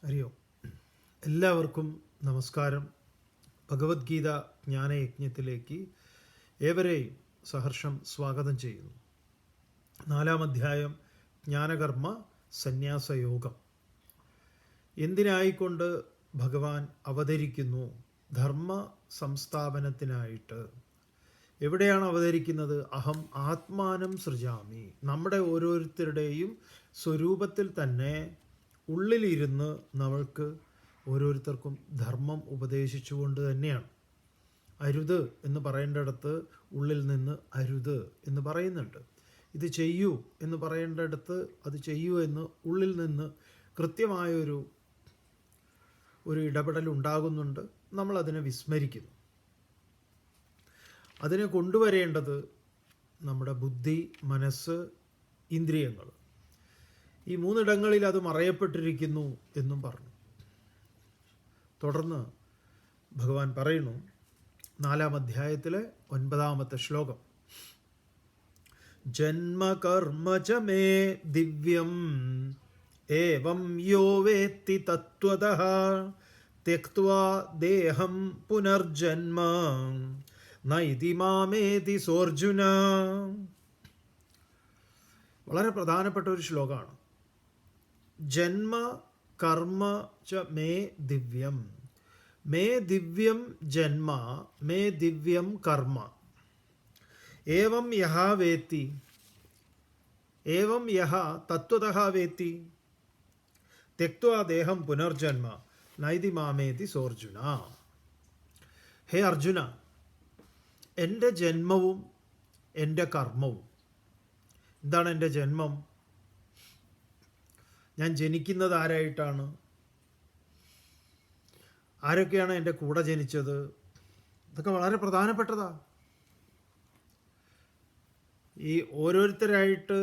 ഹരിയോ എല്ലാവർക്കും നമസ്കാരം. ഭഗവത്ഗീത ജ്ഞാനയജ്ഞത്തിലേക്ക് ഏവരെയും സഹർഷം സ്വാഗതം ചെയ്യുന്നു. 4-ാം അധ്യായം ജ്ഞാനകർമ്മ സന്യാസയോഗം. എന്തിനായിക്കൊണ്ട് ഭഗവാൻ അവതരിക്കുന്നു? ധർമ്മ സംസ്ഥാപനത്തിനായിട്ട്. എവിടെയാണ് അവതരിക്കുന്നത്? അഹം ആത്മാനം സൃജാമി. നമ്മുടെ ഓരോരുത്തരുടെയും സ്വരൂപത്തിൽ തന്നെ ഉള്ളിലിരുന്ന് നമ്മൾക്ക് ഓരോരുത്തർക്കും ധർമ്മം ഉപദേശിച്ചുകൊണ്ട് തന്നെയാണ്. അരുത് എന്ന് പറയേണ്ടടുത്ത് ഉള്ളിൽ നിന്ന് അരുത് എന്ന് പറയുന്നുണ്ട്. ഇത് ചെയ്യൂ എന്ന് പറയേണ്ടടുത്ത് അത് ചെയ്യൂ എന്ന് ഉള്ളിൽ നിന്ന് കൃത്യമായൊരു ഇടപെടൽ ഉണ്ടാകുന്നുണ്ട്. നമ്മളതിനെ വിസ്മരിക്കുന്നു. അതിനെ കൊണ്ടുവരേണ്ടത് നമ്മുടെ ബുദ്ധി, മനസ്സ്, ഇന്ദ്രിയങ്ങൾ, ഈ 3 ഇടങ്ങളിൽ അത് മറയപ്പെട്ടിരിക്കുന്നു എന്നും പറഞ്ഞു. തുടർന്ന് ഭഗവാൻ പറയുന്നു 4-ാം അധ്യായത്തിലെ 9-ാമത്തെ ശ്ലോകം. ജന്മകർമ്മ ച മേ ദിവ്യം ഏവം യോ വേത്തി തത്വതഃ ത്യക്ത്വാ ദേഹം പുനർജന്മ നൈതി മാമേതി സോർജുന. വളരെ പ്രധാനപ്പെട്ട ഒരു ശ്ലോകമാണ്. ജന്മ കർമ്മ ച മേ ദിവ്യം. മേ ദിവ്യം ജന്മ, മേ ദിവ്യം കർമ്മ. ഏവം യഹ വേത്തി, ഏവം യഹ തത്വതഃ വേത്തി ത്യക്ത്വാ ദേഹം പുനർജന്മ നൈതി മാമേതി സോർജുന. ഹേ അർജുന, എൻ്റെ ജന്മവും എൻ്റെ കർമ്മവും. എന്താണ് എൻ്റെ ജന്മം? ഞാൻ ജനിക്കുന്നത് ആരായിട്ടാണ്? ആരൊക്കെയാണ് എൻ്റെ കൂടെ ജനിച്ചത്? ഇതൊക്കെ വളരെ പ്രധാനപ്പെട്ടതാ. ഈ ഓരോരുത്തരായിട്ട്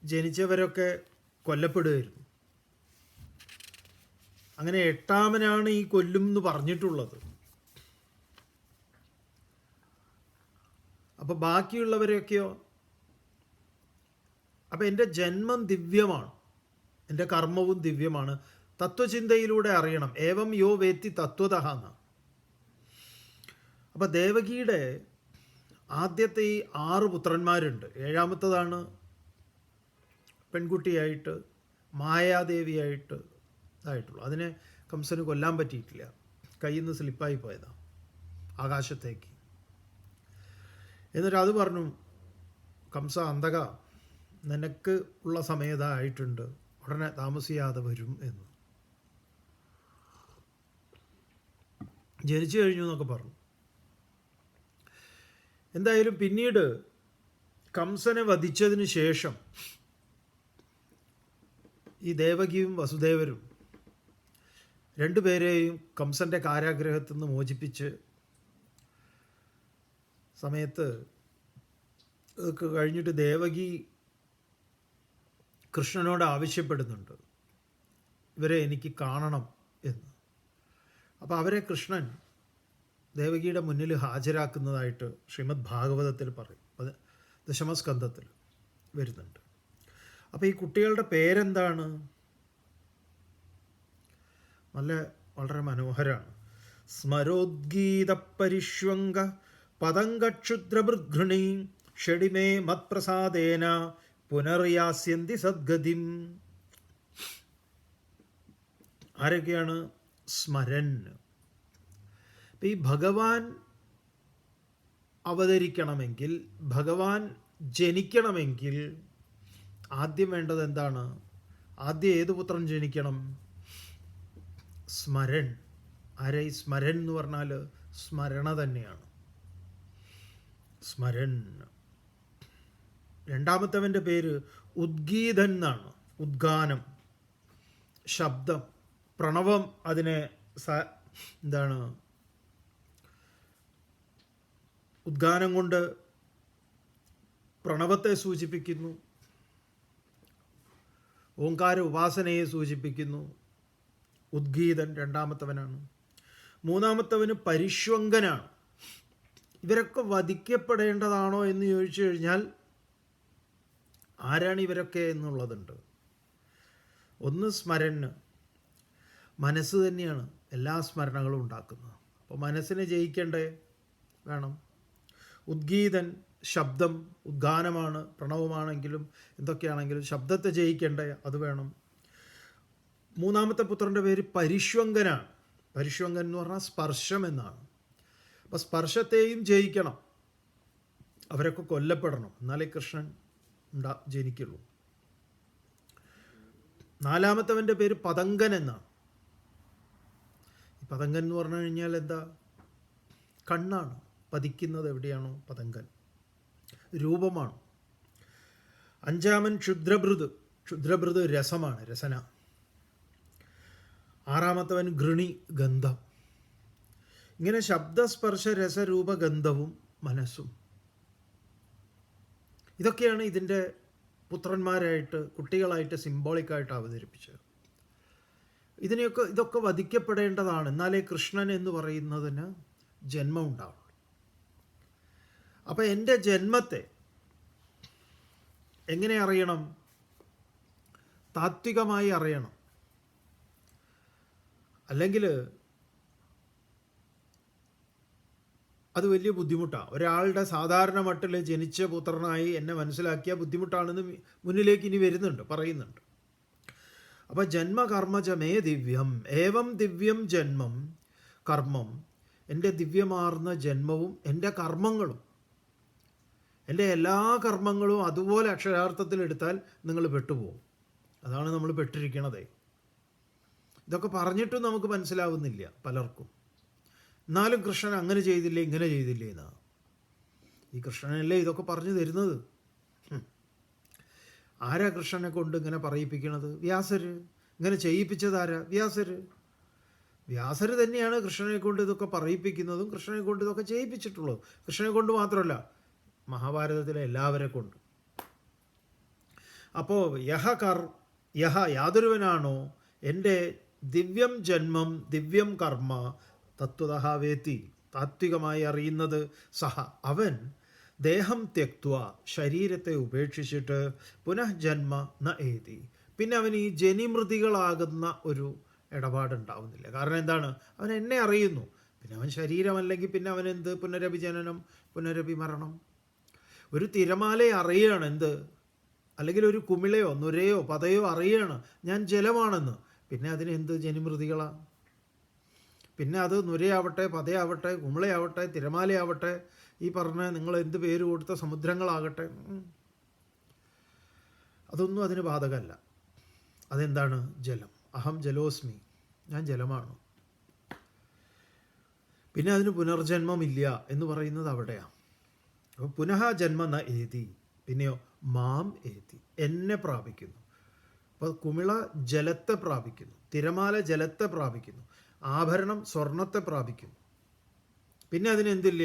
ജനിച്ചവരൊക്കെ കൊല്ലപ്പെടുകയായിരുന്നു. അങ്ങനെ 8-ാമനാണ് ഈ കൊല്ലും എന്ന് പറഞ്ഞിട്ടുള്ളത്. അപ്പോൾ ബാക്കിയുള്ളവരെയൊക്കെയോ? അപ്പോൾ എൻ്റെ ജന്മം ദിവ്യമാണ്, എൻ്റെ കർമ്മവും ദിവ്യമാണ്. തത്വചിന്തയിലൂടെ അറിയണം. ഏവം യോ വേത്തി തത്വതഃ എന്ന. അപ്പം ദേവകിയുടെ ആദ്യത്തെ ഈ 6 പുത്രന്മാരുണ്ട്. 7-ാമത്തതാണ് പെൺകുട്ടിയായിട്ട് മായാദേവിയായിട്ട് ഇതായിട്ടുള്ളൂ. അതിനെ കംസന് കൊല്ലാൻ പറ്റിയിട്ടില്ല. കയ്യിൽ നിന്ന് സ്ലിപ്പായി പോയതാണ് ആകാശത്തേക്ക്. എന്നിട്ട് അത് പറഞ്ഞു, കംസ അന്തക, നിനക്ക് ഉള്ള സമയതായിട്ടുണ്ട്, ഉടനെ താമസിയാതെ വരും എന്ന്. ജനിച്ചു കഴിഞ്ഞു എന്നൊക്കെ പറഞ്ഞു. എന്തായാലും പിന്നീട് കംസനെ വധിച്ചതിന് ശേഷം ഈ ദേവകിയും വസുദേവരും 2 പേരെയും കംസൻ്റെ കാരാഗ്രഹത്തിൽ നിന്ന് മോചിപ്പിച്ച് സമയത്ത് ഇതൊക്കെ കഴിഞ്ഞിട്ട് ദേവകി കൃഷ്ണനോട് ആവശ്യപ്പെടുന്നുണ്ട്, ഇവരെ എനിക്ക് കാണണം എന്ന്. അപ്പോൾ അവരെ കൃഷ്ണൻ ദേവകിയുടെ മുന്നിൽ ഹാജരാക്കുന്നതായിട്ട് ശ്രീമദ് ഭാഗവതത്തിൽ പറയും. 10ാം സ്കന്ധത്തിൽ വരുന്നുണ്ട്. അപ്പോൾ ഈ കുട്ടികളുടെ പേരെന്താണ്? വളരെ മനോഹരമാണ്. സ്മരോദ്ഗീത പരിഷ്വംഗ പതംഗക്ഷുദ്രഭൃഘൃണി ഷഡിമേ മത്പ്രസാദേന പുനർയാസ്യന്തി സദ്ഗതിം. ആരൊക്കെയാണ്? സ്മരൻ. ഈ ഭഗവാൻ അവതരിക്കണമെങ്കിൽ, ഭഗവാൻ ജനിക്കണമെങ്കിൽ ആദ്യം വേണ്ടത് എന്താണ്? ആദ്യം ഏത് പുത്രൻ ജനിക്കണം? സ്മരൻ. ആരെ ഈ സ്മരൻ എന്ന് പറഞ്ഞാൽ? സ്മരണ തന്നെയാണ്. സ്മരൻ. 2-ാമത്തവൻ്റെ പേര് ഉദ്ഗീതൻ എന്നാണ്. ഉദ്ഗാനം, ശബ്ദം, പ്രണവം. അതിനെ എന്താണ്? ഉദ്ഗാനം കൊണ്ട് പ്രണവത്തെ സൂചിപ്പിക്കുന്നു, ഓംകാര ഉപാസനയെ സൂചിപ്പിക്കുന്നു. ഉദ്ഗീതൻ 2-ാമത്തവനാണ്. 3-ാമത്തവന് പരിഷ്വങ്കനാണ്. ഇവരൊക്കെ വധിക്കപ്പെടേണ്ടതാണോ എന്ന് ചോദിച്ചു കഴിഞ്ഞാൽ ആരാണ് ഇവരൊക്കെ എന്നുള്ളതുണ്ട്. ഒന്ന് സ്മരന്, മനസ്സ് തന്നെയാണ് എല്ലാ സ്മരണകളും ഉണ്ടാക്കുന്നത്. അപ്പോൾ മനസ്സിനെ ജയിക്കേണ്ടേ വേണം. ഉദ്ഗീതൻ ശബ്ദം, ഉദ്ഗാനമാണ്, പ്രണവമാണെങ്കിലും എന്തൊക്കെയാണെങ്കിലും ശബ്ദത്തെ ജയിക്കേണ്ടേ അത് വേണം. മൂന്നാമത്തെ പുത്രൻ്റെ പേര് പരിഷ്വങ്കനാണ്. പരിഷ്വങ്കൻ എന്ന് പറഞ്ഞാൽ സ്പർശം എന്നാണ്. അപ്പം സ്പർശത്തെയും ജയിക്കണം. അവരൊക്കെ കൊല്ലപ്പെടണം, എന്നാലേ കൃഷ്ണൻ ജനിക്കുള്ളൂ. നാലാമത്തവൻ്റെ പേര് പതങ്കൻ എന്നാണ്. ഈ പതങ്കൻ എന്ന് പറഞ്ഞു കഴിഞ്ഞാൽ എന്താ? കണ്ണാണ്. പതിക്കുന്നത് എവിടെയാണോ പതങ്കൻ, രൂപമാണ്. അഞ്ചാമൻ ക്ഷുദ്രഭൃത്. ക്ഷുദ്രഭൃത് രസമാണ്, രസന. ആറാമത്തവൻ ഗൃണി, ഗന്ധം. ഇങ്ങനെ ശബ്ദസ്പർശ രസരൂപ ഗന്ധവും മനസ്സും, ഇതൊക്കെയാണ് ഇതിൻ്റെ പുത്രന്മാരായിട്ട്, കുട്ടികളായിട്ട് സിംബോളിക്കായിട്ട് അവതരിപ്പിച്ചത്. ഇതൊക്കെ വധിക്കപ്പെടേണ്ടതാണ്, എന്നാലേ കൃഷ്ണൻ എന്ന് പറയുന്നതിന് ജന്മം ഉണ്ടാവുള്ളൂ. അപ്പം എൻ്റെ ജന്മത്തെ എങ്ങനെ അറിയണം? താത്വികമായി അറിയണം. അല്ലെങ്കിൽ അത് വലിയ ബുദ്ധിമുട്ടാണ്. ഒരാളുടെ സാധാരണ മട്ടിൽ ജനിച്ച പുത്രനായി എന്നെ മനസ്സിലാക്കിയ ബുദ്ധിമുട്ടാണെന്ന് മുന്നിലേക്ക് ഇനി വരുന്നുണ്ട്, പറയുന്നുണ്ട്. അപ്പോൾ ജന്മകർമ്മജമേ ദിവ്യം ഏവം ദിവ്യം ജന്മം കർമ്മം. എൻ്റെ ദിവ്യമാർന്ന ജന്മവും എൻ്റെ കർമ്മങ്ങളും, എൻ്റെ എല്ലാ കർമ്മങ്ങളും അതുപോലെ അക്ഷരാർത്ഥത്തിൽ എടുത്താൽ നിങ്ങൾ പെട്ടുപോകും. അതാണ് നമ്മൾ പെട്ടിരിക്കണതേ. ഇതൊക്കെ പറഞ്ഞിട്ടും നമുക്ക് മനസ്സിലാവുന്നില്ല പലർക്കും. എന്നാലും കൃഷ്ണൻ അങ്ങനെ ചെയ്തില്ലേ, ഇങ്ങനെ ചെയ്തില്ലേ എന്നാ. ഈ കൃഷ്ണനല്ലേ ഇതൊക്കെ പറഞ്ഞു തരുന്നത്. ആരാ കൃഷ്ണനെ കൊണ്ട് ഇങ്ങനെ പറയിപ്പിക്കണത്? വ്യാസര്. ഇങ്ങനെ ചെയ്യിപ്പിച്ചതാരാ? വ്യാസര്. വ്യാസര് തന്നെയാണ് കൃഷ്ണനെ കൊണ്ട് ഇതൊക്കെ പറയിപ്പിക്കുന്നതും കൃഷ്ണനെ കൊണ്ട് ഇതൊക്കെ ചെയ്യിപ്പിച്ചിട്ടുള്ളതും. കൃഷ്ണനെ കൊണ്ട് മാത്രമല്ല, മഹാഭാരതത്തിലെ എല്ലാവരെ കൊണ്ട്. അപ്പോൾ യാതൊരുവനാണോ എൻ്റെ ദിവ്യം ജന്മം ദിവ്യം കർമ്മ തത്വതഃ വേത്തി, താത്വികമായി അറിയുന്നത്, സഹ അവൻ ദേഹം ത്യക്ത്വ, ശരീരത്തെ ഉപേക്ഷിച്ചിട്ട് പുനഃജന്മ ന ഏതി, പിന്നെ അവൻ ഈ ജനിമൃതികളാകുന്ന ഒരു ഇടപാടുണ്ടാവുന്നില്ല. കാരണം എന്താണ്? അവൻ എന്നെ അറിയുന്നു. പിന്നെ അവൻ ശരീരമല്ലെങ്കിൽ പിന്നെ അവനെന്ത്? പുനരഭി ജനനം, പുനരഭി മരണം. ഒരു തിരമാലയെ അറിയുകയാണ് എന്ത്, അല്ലെങ്കിൽ ഒരു കുമിളയോ നുരയോ പതയോ അറിയുകയാണ് ഞാൻ ജലമാണെന്ന്. പിന്നെ അതിനെന്ത് ജനിമൃതികളാണ്? പിന്നെ അത് നുരയാവട്ടെ, പതയാവട്ടെ, കുമിളയാവട്ടെ, തിരമാലയാവട്ടെ, ഈ പറഞ്ഞ നിങ്ങൾ എന്ത് പേര് കൊടുത്ത സമുദ്രങ്ങളാകട്ടെ, അതൊന്നും അതിന് ബാധകമല്ല. അതെന്താണ്? ജലം. അഹം ജലോസ്മി, ഞാൻ ജലമാണ്. പിന്നെ അതിന് പുനർജന്മമില്ല എന്ന് പറയുന്നത് അവിടെയാണ്. അപ്പോൾ പുനഃ ജന്മ ന ഏതി, പിന്നെയോ മാം ഏതി, എന്നെ പ്രാപിക്കുന്നു. അപ്പോൾ കുമിള ജലത്തെ പ്രാപിക്കുന്നു, തിരമാല ജലത്തെ പ്രാപിക്കുന്നു, ആഭരണം സ്വർണത്തെ പ്രാപിക്കുന്നു. പിന്നെ അതിനെന്തില്ല?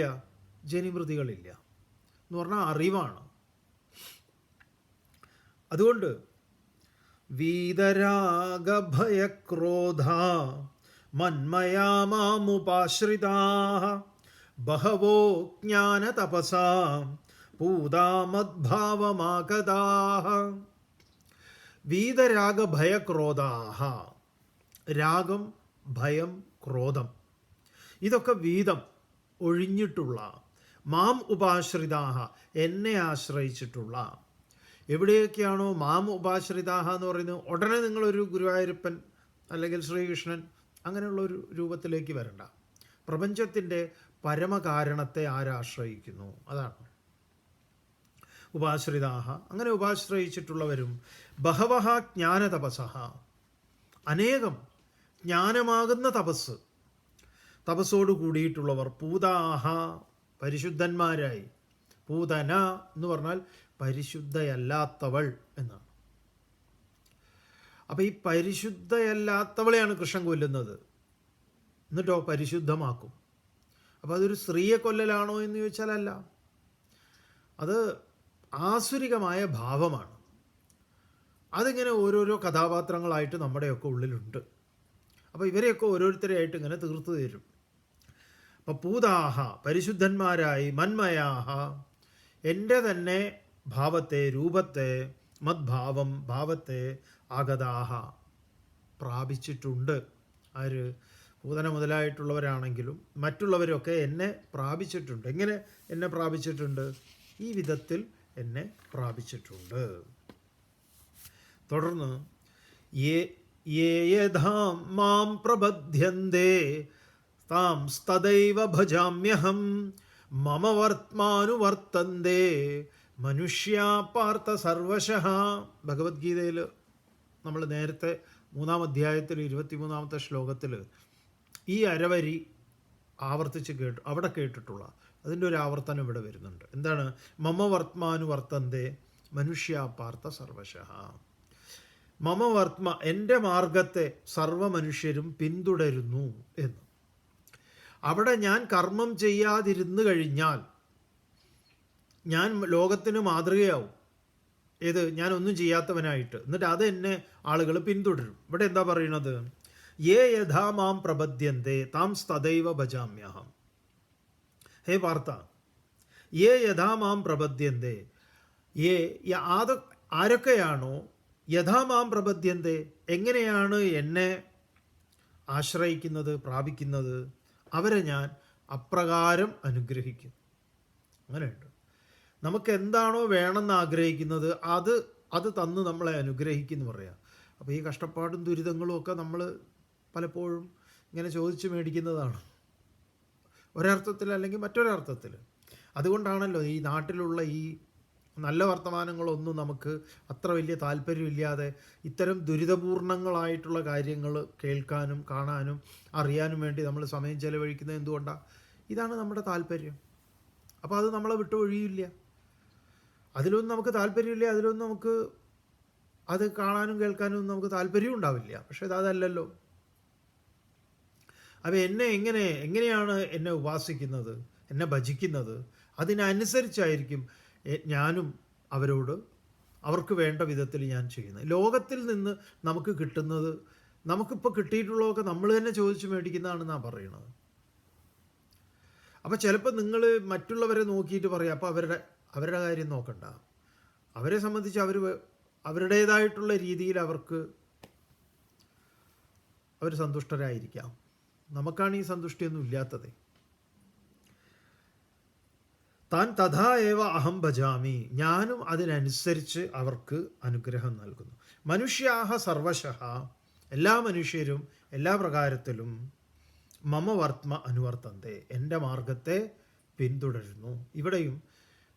ജനിമൃതികളില്ല എന്ന് പറഞ്ഞാൽ അറിവാണ്. അതുകൊണ്ട് വീതരാഗഭയക്രോധ മന്മയാ മാമുപാശ്രിതാ ബഹവോ ജ്ഞാനതപസാ പൂതാമദ്ഭാവമാഗതാഃ. വീതരാഗഭയക്രോധാഃ. രാഗം, ഭയം, ക്രോധം, ഇതൊക്കെ വീതം ഒഴിഞ്ഞിട്ടുള്ള, മാം ഉപാശ്രിതാഹ, എന്നെ ആശ്രയിച്ചിട്ടുള്ള. എവിടെയൊക്കെയാണോ മാം ഉപാശ്രിതാഹ എന്ന് പറയുന്നത്, ഉടനെ നിങ്ങളൊരു ഗുരുവായൂരപ്പൻ അല്ലെങ്കിൽ ശ്രീകൃഷ്ണൻ അങ്ങനെയുള്ളൊരു രൂപത്തിലേക്ക് വരണ്ട. പ്രപഞ്ചത്തിൻ്റെ പരമകാരണത്തെ ആരാശ്രയിക്കുന്നു, അതാണ് ഉപാശ്രിതാഹ. അങ്ങനെ ഉപാശ്രയിച്ചിട്ടുള്ളവരും ബഹവഹ ജ്ഞാനതപസഹ, അനേകം ജ്ഞാനമാകുന്ന തപസ്സോട് കൂടിയിട്ടുള്ളവർ, പൂതാഹ, പരിശുദ്ധന്മാരായി. പൂതന എന്ന് പറഞ്ഞാൽ പരിശുദ്ധയല്ലാത്തവൾ എന്നാണ്. അപ്പം ഈ പരിശുദ്ധയല്ലാത്തവളെയാണ് കൃഷ്ണൻ കൊല്ലുന്നത്, എന്നിട്ടോ പരിശുദ്ധമാക്കും. അപ്പോൾ അതൊരു സ്ത്രീയെ കൊല്ലലാണോ എന്ന് ചോദിച്ചാൽ അല്ല, അത് ആസുരികമായ ഭാവമാണ്. അതിങ്ങനെ ഓരോരോ കഥാപാത്രങ്ങളായിട്ട് നമ്മുടെയൊക്കെ ഉള്ളിലുണ്ട്. അപ്പോൾ ഇവരെയൊക്കെ ഓരോരുത്തരെയായിട്ട് ഇങ്ങനെ തീർത്തു തരും. അപ്പം പൂതാഹ, പരിശുദ്ധന്മാരായി, മന്മയാഹ, എൻ്റെ തന്നെ ഭാവത്തെ, രൂപത്തെ, മദ്ഭാവം, ഭാവത്തെ, ആഗതാഹ, പ്രാപിച്ചിട്ടുണ്ട്. ആര്? പൂതന മുതലായിട്ടുള്ളവരാണെങ്കിലും മറ്റുള്ളവരൊക്കെ എന്നെ പ്രാപിച്ചിട്ടുണ്ട്. എങ്ങനെ എന്നെ പ്രാപിച്ചിട്ടുണ്ട്? ഈ വിധത്തിൽ എന്നെ പ്രാപിച്ചിട്ടുണ്ട്. തുടർന്ന് യേ യഥാ മാം പ്രബധ്യന്തേ താം തദൈവ ഭജാമ്യഹം മമ വർത്തമാനുവർത്തന്തേ മനുഷ്യാ പാർത്ഥ സർവശഃ. ഭഗവത്ഗീതയിൽ നമ്മൾ നേരത്തെ 3-ാം അധ്യായത്തിൽ 23-ാമത്തെ ശ്ലോകത്തിൽ ഈ അരവരി ആവർത്തിച്ച് അവിടെ കേട്ടിട്ടുള്ള അതിൻ്റെ ഒരു ആവർത്തനം ഇവിടെ വരുന്നുണ്ട്. എന്താണ്? മമ വർത്തമാനുവർത്തന്തേ മനുഷ്യാ പാർത്ഥ സർവശഃ. മമ വർത്തമ, എൻ്റെ മാർഗത്തെ സർവ മനുഷ്യരും പിന്തുടരുന്നു എന്ന്. അവിടെ ഞാൻ കർമ്മം ചെയ്യാതിരുന്നു കഴിഞ്ഞാൽ ഞാൻ ലോകത്തിന് മാതൃകയാവും. ഏത്? ഞാനൊന്നും ചെയ്യാത്തവനായിട്ട്. എന്നിട്ട് അത് എന്നെ ആളുകൾ പിന്തുടരും. ഇവിടെ എന്താ പറയുന്നത്? യേ യഥാ മാം പ്രബദ്ധ്യന്തേ താം തദൈവ ഭജാമ്യഹം. ഹേ പാർത്ഥ, യേ യഥാ മാം പ്രബദ്ധ്യന്തേ, ആരൊക്കെയാണോ യഥാ മാം പ്രബദ്ധ്യന്തേ, എങ്ങനെയാണ് എന്നെ ആശ്രയിക്കുന്നത്, പ്രാപിക്കുന്നത്, അവരെ ഞാൻ അപ്രകാരം അനുഗ്രഹിക്കും. അങ്ങനെയുണ്ട്. നമുക്ക് എന്താണോ വേണമെന്ന് ആഗ്രഹിക്കുന്നത് അത് തന്ന് നമ്മളെ അനുഗ്രഹിക്കുമെന്ന് പറയാം. അപ്പോൾ ഈ കഷ്ടപ്പാടും ദുരിതങ്ങളും ഒക്കെ നമ്മൾ പലപ്പോഴും ഇങ്ങനെ ചോദിച്ച് മേടിക്കുന്നതാണ്, ഒരർത്ഥത്തിൽ അല്ലെങ്കിൽ മറ്റൊരർത്ഥത്തിൽ. അതുകൊണ്ടാണല്ലോ ഈ നാട്ടിലുള്ള ഈ നല്ല വർത്തമാനങ്ങളൊന്നും നമുക്ക് അത്ര വലിയ താല്പര്യമില്ലാതെ ഇത്തരം ദുരിതപൂർണങ്ങളായിട്ടുള്ള കാര്യങ്ങൾ കേൾക്കാനും കാണാനും അറിയാനും വേണ്ടി നമ്മൾ സമയം ചെലവഴിക്കുന്നത്. എന്തുകൊണ്ടാണ്? ഇതാണ് നമ്മുടെ താല്പര്യം. അപ്പോൾ അത് നമ്മളെ വിട്ടൊഴിയില്ല. അതിലൊന്നും നമുക്ക് താല്പര്യമില്ല, അതിലൊന്നും നമുക്ക് അത് കാണാനും കേൾക്കാനും നമുക്ക് താല്പര്യവും ഉണ്ടാവില്ല. പക്ഷേ അതല്ലല്ലോ. അപ്പോൾ എങ്ങനെയാണ് എന്നെ ഉപാസിക്കുന്നത്, എന്നെ ഭജിക്കുന്നത്, അതിനനുസരിച്ചായിരിക്കും ഞാനും അവർക്ക് വേണ്ട വിധത്തിൽ ഞാൻ ചെയ്യുന്നത്. ലോകത്തിൽ നിന്ന് നമുക്ക് കിട്ടുന്നത്, നമുക്കിപ്പോൾ കിട്ടിയിട്ടുള്ളതൊക്കെ നമ്മൾ തന്നെ ചോദിച്ച് മേടിക്കുന്നതാണെന്നാണ് പറയുന്നത്. അപ്പോൾ ചിലപ്പോൾ നിങ്ങൾ മറ്റുള്ളവരെ നോക്കിയിട്ട് പറയാം, അപ്പോൾ അവരുടെ കാര്യം നോക്കണ്ട. അവരെ സംബന്ധിച്ച് അവരുടേതായിട്ടുള്ള രീതിയിൽ അവർ സന്തുഷ്ടരായിരിക്കാം. നമുക്കാണ് ഈ സന്തുഷ്ടിയൊന്നും ഇല്ലാത്തത്. താൻ തഥാ ഏവ അഹം ഭജാമി, ഞാനും അതിനനുസരിച്ച് അവർക്ക് അനുഗ്രഹം നൽകുന്നു. മനുഷ്യാഹ സർവശഃ, എല്ലാ മനുഷ്യരും എല്ലാ പ്രകാരത്തിലും മമ വർത്തമ അനുവർത്തന്തേ, എൻ്റെ മാർഗത്തെ പിന്തുടരുന്നു. ഇവിടെയും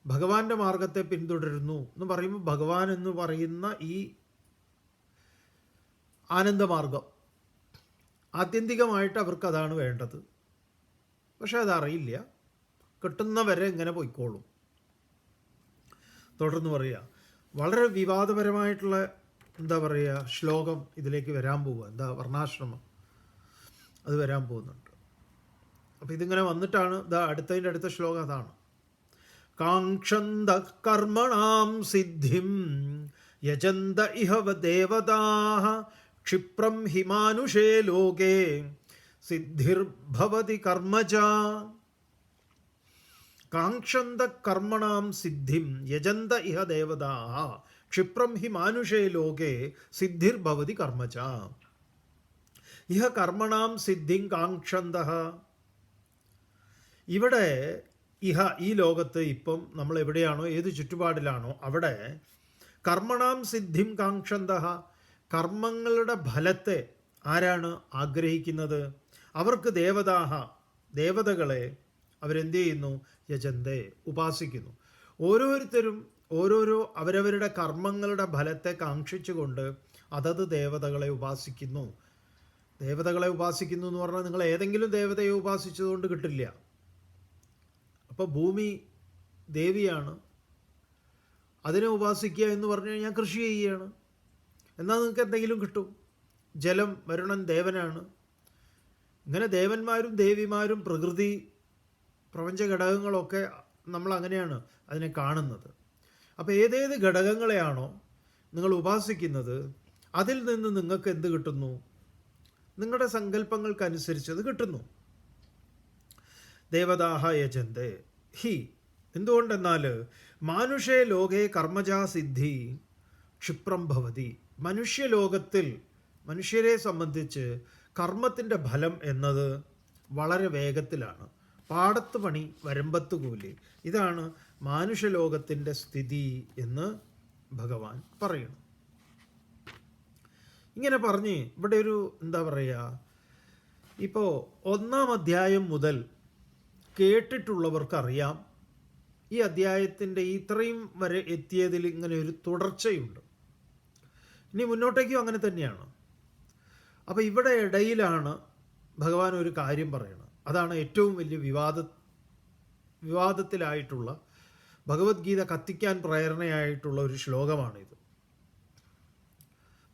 ഭഗവാന്റെ മാർഗത്തെ പിന്തുടരുന്നു എന്ന് പറയുമ്പോൾ ഭഗവാൻ എന്ന് പറയുന്ന ഈ ആനന്ദമാർഗം ആത്യന്തികമായിട്ട് അവർക്കതാണ് വേണ്ടത്. പക്ഷെ അതറിയില്ല. കിട്ടുന്നവരെ ഇങ്ങനെ പോയിക്കോളും. തുടർന്ന് പറയുക, വളരെ വിവാദപരമായിട്ടുള്ള ശ്ലോകം ഇതിലേക്ക് വരാൻ പോവുക. വർണ്ണാശ്രമം അത് വരാൻ പോകുന്നുണ്ട്. അപ്പോൾ ഇതിങ്ങനെ വന്നിട്ടാണ് അടുത്തതിൻ്റെ അടുത്ത ശ്ലോകം അതാണ്. കാക്ഷന്ത കർമ്മണാം സിദ്ധിം യജന്ത ഇഹ ദേവതാഃ ക്ഷിപ്രം ഹി മാനുഷേ ലോകേ സിദ്ധിർഭവതി കർമ്മജ. കാക്ഷന്ത കർമ്മണാം സിദ്ധിം യജന്ത ഇഹ ദേവതാഃ ക്ഷിപ്രം ഹി മാനുഷേ ലോകേ സിദ്ധിർഭവതി കർമ്മജ. ഇഹ കർമ്മണാം സിദ്ധിം കാക്ഷന്തഃ. ഇവിടെ ഈ ലോകത്ത് ഇപ്പം നമ്മൾ എവിടെയാണോ, ഏത് ചുറ്റുപാടിലാണോ അവിടെ കർമ്മണാം സിദ്ധിം കാക്ഷന്തഃ, കർമ്മങ്ങളുടെ ഫലത്തെ ആരാണ് ആഗ്രഹിക്കുന്നത്? അവർക്ക് ദേവതകളെ അവരെന്ത് ചെയ്യുന്നു? യജന്തേ, ഉപാസിക്കുന്നു. ഓരോരുത്തരും ഓരോരോ അവരവരുടെ കർമ്മങ്ങളുടെ ഫലത്തെ കാക്ഷിച്ചുകൊണ്ട് അതത് ദേവതകളെ ഉപാസിക്കുന്നു. ദേവതകളെ ഉപാസിക്കുന്നു എന്ന് പറഞ്ഞാൽ നിങ്ങൾ ഏതെങ്കിലും ദേവതയെ ഉപാസിച്ചതുകൊണ്ട് കിട്ടില്ല. അപ്പോൾ ഭൂമി ദേവിയാണ്, അതിനെ ഉപാസിക്കുക എന്ന് പറഞ്ഞു കഴിഞ്ഞാൽ കൃഷി ചെയ്യുകയാണ്. എന്നാൽ നിങ്ങൾക്ക് എന്തെങ്കിലും കിട്ടും. ജലം, വരുണൻ ദേവനാണ്. ഇങ്ങനെ ദേവന്മാരും ദേവിമാരും പ്രകൃതി പ്രപഞ്ച ഘടകങ്ങളൊക്കെ നമ്മൾ അങ്ങനെയാണ് അതിനെ കാണുന്നത്. അപ്പോൾ ഏതേത് ഘടകങ്ങളെയാണോ നിങ്ങൾ ഉപാസിക്കുന്നത് അതിൽ നിന്ന് നിങ്ങൾക്ക് എന്ത് കിട്ടുന്നു? നിങ്ങളുടെ സങ്കല്പങ്ങൾക്കനുസരിച്ച് അത് കിട്ടുന്നു. ദേവതാഹ യജന്തേ ഹി. എന്തുകൊണ്ടെന്നാൽ മാനുഷേ ലോകേ കർമ്മജാ സിദ്ധി ക്ഷിപ്രം ഭവതി. മനുഷ്യലോകത്തിൽ മനുഷ്യരെ സംബന്ധിച്ച് കർമ്മത്തിൻ്റെ ഫലം എന്നത് വളരെ വേഗത്തിലാണ്. പാടത്ത് പണി വരമ്പത്ത് കൂലി. ഇതാണ് മാനുഷലോകത്തിൻ്റെ സ്ഥിതി എന്ന് ഭഗവാൻ പറയുന്നു. ഇങ്ങനെ പറഞ്ഞ് ഇവിടെ ഒരു എന്താ പറയുക, ഇപ്പോൾ 1-ാം അധ്യായം മുതൽ കേട്ടിട്ടുള്ളവർക്കറിയാം ഈ അധ്യായത്തിൻ്റെ ഇത്രയും വരെ എത്തിയതിൽ ഇങ്ങനെ ഒരു തുടർച്ചയുണ്ട്. ഇനി മുന്നോട്ടേക്കും അങ്ങനെ തന്നെയാണ്. അപ്പോൾ ഇവിടെ ഇടയിലാണ് ഭഗവാൻ ഒരു കാര്യം പറയുന്നത്. അതാണ് ഏറ്റവും വലിയ വിവാദത്തിലായിട്ടുള്ള, ഭഗവത്ഗീത കത്തിക്കാൻ പ്രേരണയായിട്ടുള്ള ഒരു ശ്ലോകമാണിത്.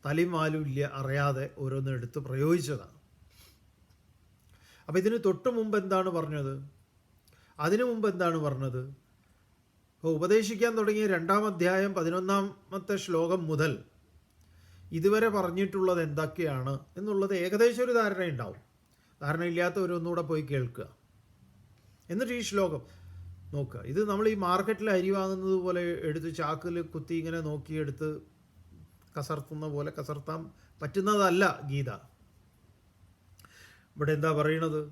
തലയും വാലും ഇല്ല അറിയാതെ ഓരോന്നും എടുത്ത് പ്രയോഗിച്ചതാണ്. അപ്പോൾ ഇതിന് തൊട്ട് മുമ്പ് എന്താണ് പറഞ്ഞത്? അതിനു മുമ്പ് എന്താണ് പറഞ്ഞത്? അപ്പോൾ ഉപദേശിക്കാൻ തുടങ്ങിയ 2-ാം അധ്യായം 11-ാമത്തെ ശ്ലോകം മുതൽ ഇതുവരെ പറഞ്ഞിട്ടുള്ളത് എന്തൊക്കെയാണ് എന്നുള്ളത് ഏകദേശം ഒരു ധാരണയുണ്ടാവും. ധാരണയില്ലാത്തവരൊന്നുകൂടെ പോയി കേൾക്കുക. എന്നിട്ട് ഈ ശ്ലോകം നോക്കുക. ഇത് നമ്മൾ ഈ മാർക്കറ്റിൽ അരി വാങ്ങുന്നത് പോലെ എടുത്ത് ചാക്കിൽ കുത്തി ഇങ്ങനെ നോക്കിയെടുത്ത് കസർത്തുന്ന പോലെ കസർത്താൻ പറ്റുന്നതല്ല ഗീത. ഇവിടെ എന്താ പറയണത്?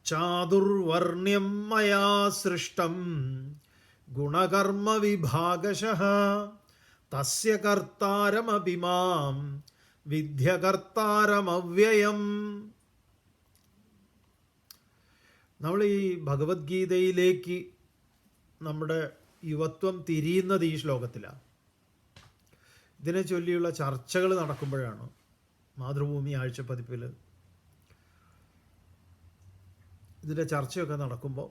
ചാതുർവർണ്ണ്യം മയാ സൃഷ്ടം ഗുണകർമ്മ വിഭാഗശഃ തസ്യ കർത്താരമഭിമാം വിദ്യകർത്താരമവ്യയം. നമ്മൾ ഈ ഭഗവത്ഗീതയിലേക്ക് നമ്മുടെ യുവത്വം തിരിയുന്നത് ഈ ശ്ലോകത്തിലാണ്. ഇതിനെ ചൊല്ലിയുള്ള ചർച്ചകൾ നടക്കുമ്പോഴാണ്. മാതൃഭൂമി ആഴ്ചപ്പതിപ്പിൽ ഇതിൻ്റെ ചർച്ചയൊക്കെ നടക്കുമ്പോൾ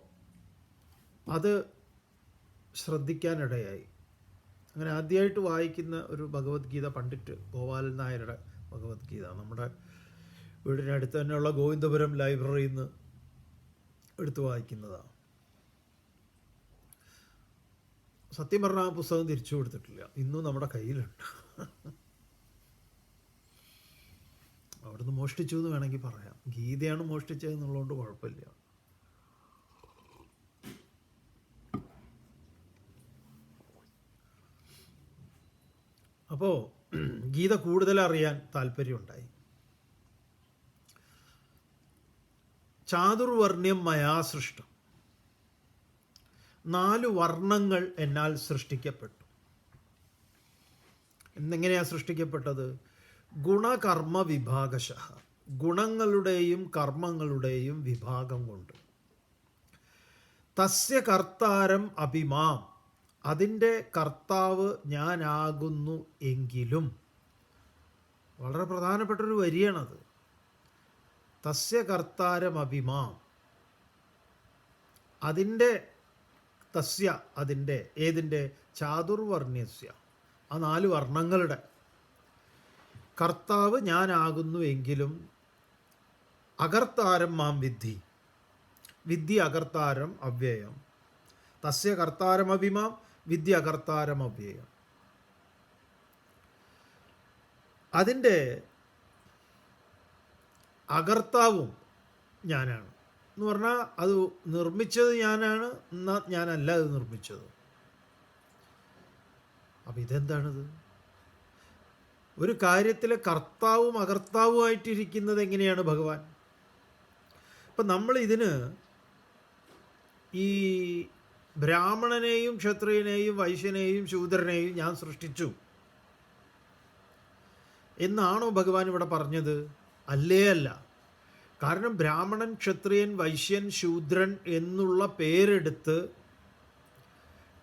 അത് ശ്രദ്ധിക്കാനിടയായി. അങ്ങനെ ആദ്യമായിട്ട് വായിക്കുന്ന ഒരു ഭഗവത്ഗീത പണ്ഡിറ്റ് ഗോപാലൻ നായരുടെ ഭഗവത്ഗീത നമ്മുടെ വീടിനടുത്ത് തന്നെയുള്ള ഗോവിന്ദപുരം ലൈബ്രറിയിൽ നിന്ന് എടുത്തു വായിക്കുന്നതാണ്. സത്യം പറഞ്ഞാൽ ആ പുസ്തകം തിരിച്ചു കൊടുത്തിട്ടില്ല, ഇന്നും നമ്മുടെ കയ്യിലുണ്ട്. അവിടുന്ന് മോഷ്ടിച്ചു എന്ന് വേണമെങ്കിൽ പറയാം. ഗീതയാണ് മോഷ്ടിച്ചതെന്നുള്ളതുകൊണ്ട് കുഴപ്പമില്ല. അപ്പോൾ ഗീത കൂടുതൽ അറിയാൻ താല്പര്യമുണ്ടായി. ചാതുർവർണ്ണ്യം മയാ സൃഷ്ടം, 4 വർണ്ണങ്ങൾ എന്നാൽ സൃഷ്ടിക്കപ്പെട്ടു. എന്നെങ്ങനെയാണ് സൃഷ്ടിക്കപ്പെട്ടത്? ഗുണകർമ്മ വിഭാഗശഃ, ഗുണങ്ങളുടെയും കർമ്മങ്ങളുടെയും വിഭാഗം കൊണ്ട്. തസ്യ കർത്താരം അഭിമാം, അതിൻ്റെ കർത്താവ് ഞാനാകുന്നു എങ്കിലും. വളരെ പ്രധാനപ്പെട്ടൊരു വരിയാണത്. തസ്യ കർത്താരം അഭിമാം, അതിൻ്റെ തസ്യ, അതിൻ്റെ, ഏതിൻ്റെ? ചാതുർവർണ്ണ്യസ്യ, ആ 4 വർണ്ണങ്ങളുടെ കർത്താവ് ഞാനാകുന്നു എങ്കിലും അകർത്താരം മാം വിദ്ധി, വിദ്ധി അകർത്താരം അവ്യയം. തസ്യ കർത്താരം അഭിമാം വിദ്ധി അകർത്താരം അവ്യയം. അതിൻ്റെ അകർത്താവും ഞാനാണ് എന്ന് പറഞ്ഞാൽ അത് നിർമ്മിച്ചത് ഞാനാണ്, എന്നാൽ ഞാനല്ല അത് നിർമ്മിച്ചത്. അപ്പം ഇതെന്താണിത്? ഒരു കാര്യത്തിലെ കർത്താവും അകർത്താവുമായിട്ടിരിക്കുന്നത് എങ്ങനെയാണ് ഭഗവാൻ? ഇപ്പം നമ്മൾ ഇതിന് ഈ ബ്രാഹ്മണനെയും ക്ഷത്രിയനെയും വൈശ്യനെയും ശൂദ്രനെയും ഞാൻ സൃഷ്ടിച്ചു എന്നാണോ ഭഗവാൻ ഇവിടെ പറഞ്ഞത്? അല്ലേ അല്ല. കാരണം ബ്രാഹ്മണൻ, ക്ഷത്രിയൻ, വൈശ്യൻ, ശൂദ്രൻ എന്നുള്ള പേരെടുത്ത്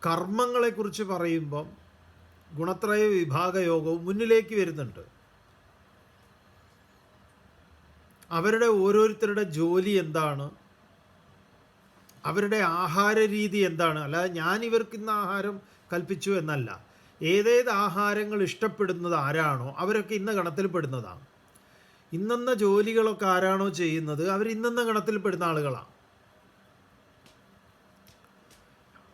കർമ്മങ്ങളെക്കുറിച്ച് പറയുമ്പം ഗുണത്രയ വിഭാഗയോഗവും മുന്നിലേക്ക് വരുന്നുണ്ട്. അവരുടെ ഓരോരുത്തരുടെ ജോലി എന്താണ്, അവരുടെ ആഹാര രീതി എന്താണ്. അല്ലാതെ ഞാൻ ഇവർക്ക് ഇന്ന് ആഹാരം കൽപ്പിച്ചു എന്നല്ല. ഏതേത് ആഹാരങ്ങൾ ഇഷ്ടപ്പെടുന്നത് ആരാണോ അവരൊക്കെ ഇന്ന ഗണത്തിൽപ്പെടുന്നതാണ്. ഇന്നെന്ന ജോലികളൊക്കെ ആരാണോ ചെയ്യുന്നത് അവർ ഇന്നെന്ന ഗണത്തിൽപ്പെടുന്ന ആളുകളാണ്.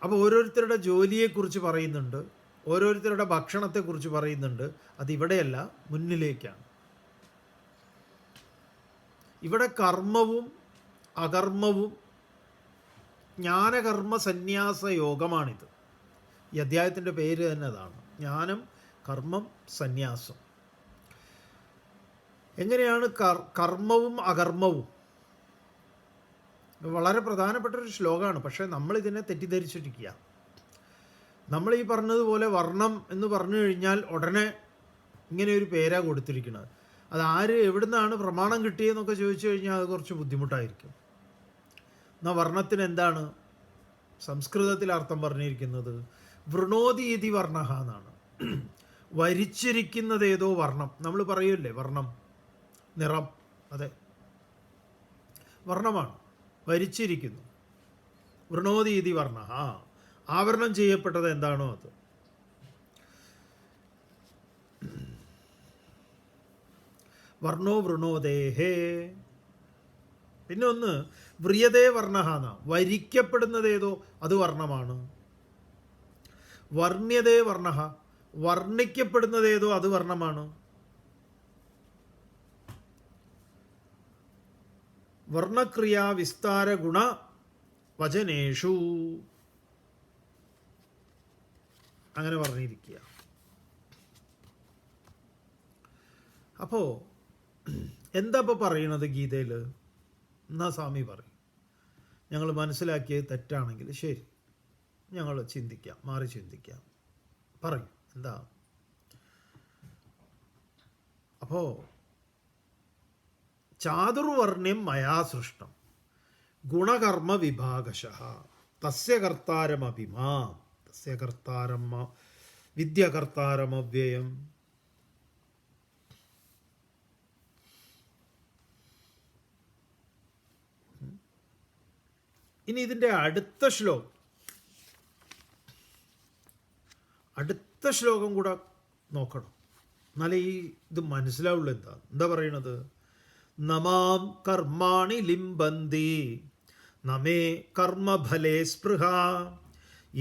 അപ്പോൾ ഓരോരുത്തരുടെ ജോലിയെക്കുറിച്ച് പറയുന്നുണ്ട്, ഓരോരുത്തരുടെ ഭക്ഷണത്തെക്കുറിച്ച് പറയുന്നുണ്ട്. അതിവിടെയല്ല, മുന്നിലേക്കാണ്. ഇവിടെ കർമ്മവും അകർമ്മവും ജ്ഞാനകർമ്മ സന്യാസ യോഗമാണിത്. ഈ അധ്യായത്തിൻ്റെ പേര് തന്നെ അതാണ്, ജ്ഞാനം, കർമ്മം, സന്യാസം. എങ്ങനെയാണ് കർമ്മവും അകർമ്മവും? വളരെ പ്രധാനപ്പെട്ടൊരു ശ്ലോകമാണ്. പക്ഷേ നമ്മളിതിനെ തെറ്റിദ്ധരിച്ചിരിക്കുക. നമ്മൾ ഈ പറഞ്ഞതുപോലെ വർണ്ണം എന്ന് പറഞ്ഞു കഴിഞ്ഞാൽ ഉടനെ ഇങ്ങനെ ഒരു പേരാ കൊടുത്തിരിക്കുന്നത്. അത് ആര് എവിടുന്നാണ് പ്രമാണം കിട്ടിയതെന്നൊക്കെ ചോദിച്ചു കഴിഞ്ഞാൽ അത് കുറച്ച് ബുദ്ധിമുട്ടായിരിക്കും. എന്നാൽ വർണ്ണത്തിന് എന്താണ് സംസ്കൃതത്തിൽ അർത്ഥം പറഞ്ഞിരിക്കുന്നത്? വൃണോതി ഇതി വർണ്ണ എന്നാണ്. വരിച്ചിരിക്കുന്നത് ഏതോ വർണ്ണം. നമ്മൾ പറയൂല്ലേ വർണ്ണം, നിറം, അതെ വർണ്ണമാണ്, വരിച്ചിരിക്കുന്നു. വൃണോതി ഇതി വർണ്ണ, ആവരണം ചെയ്യപ്പെട്ടത് എന്താണോ അത്. വർണ്ണോ വൃണോദേഹേ. പിന്നെ ഒന്ന് വ്രിയതേ വർണ്ണ എന്ന, വരിക്കപ്പെടുന്നത് ഏതോ അത് വർണ്ണമാണ്. വർണ്യതേ വർണ്ണ, വർണ്ണിക്കപ്പെടുന്നത് ഏതോ അത് വർണ്ണമാണ്. വർണ്ണക്രിയാ വിസ്താര ഗുണ വചനേഷു, അങ്ങനെ പറഞ്ഞിരിക്കുക. അപ്പോൾ എന്താ ഇപ്പോൾ പറയണത് ഗീതയിൽ? എന്നാ സ്വാമി പറയും, ഞങ്ങൾ മനസ്സിലാക്കിയത് തെറ്റാണെങ്കിൽ ശരി, ഞങ്ങൾ ചിന്തിക്കാം, മാറി ചിന്തിക്കാം, പറയും എന്താ. അപ്പോൾ ചാതുർവർണ്ണ്യം മയാ സൃഷ്ടം ഗുണകർമ്മ വിഭാഗശഃ തസ്യ കർത്താരമഭിമാം തസ്യ കർത്താരമ വിദ്യകർത്താരമവ്യയം. ഇനി ഇതിൻ്റെ അടുത്ത ശ്ലോകം കൂടെ നോക്കണം, എന്നാലേ ഇത് മനസ്സിലാവുള്ളൂ. എന്താ പറയണത്? നമാം കർമാണി ലിംബന്തി നമേ കർമ്മഫലേ സ്പൃഹ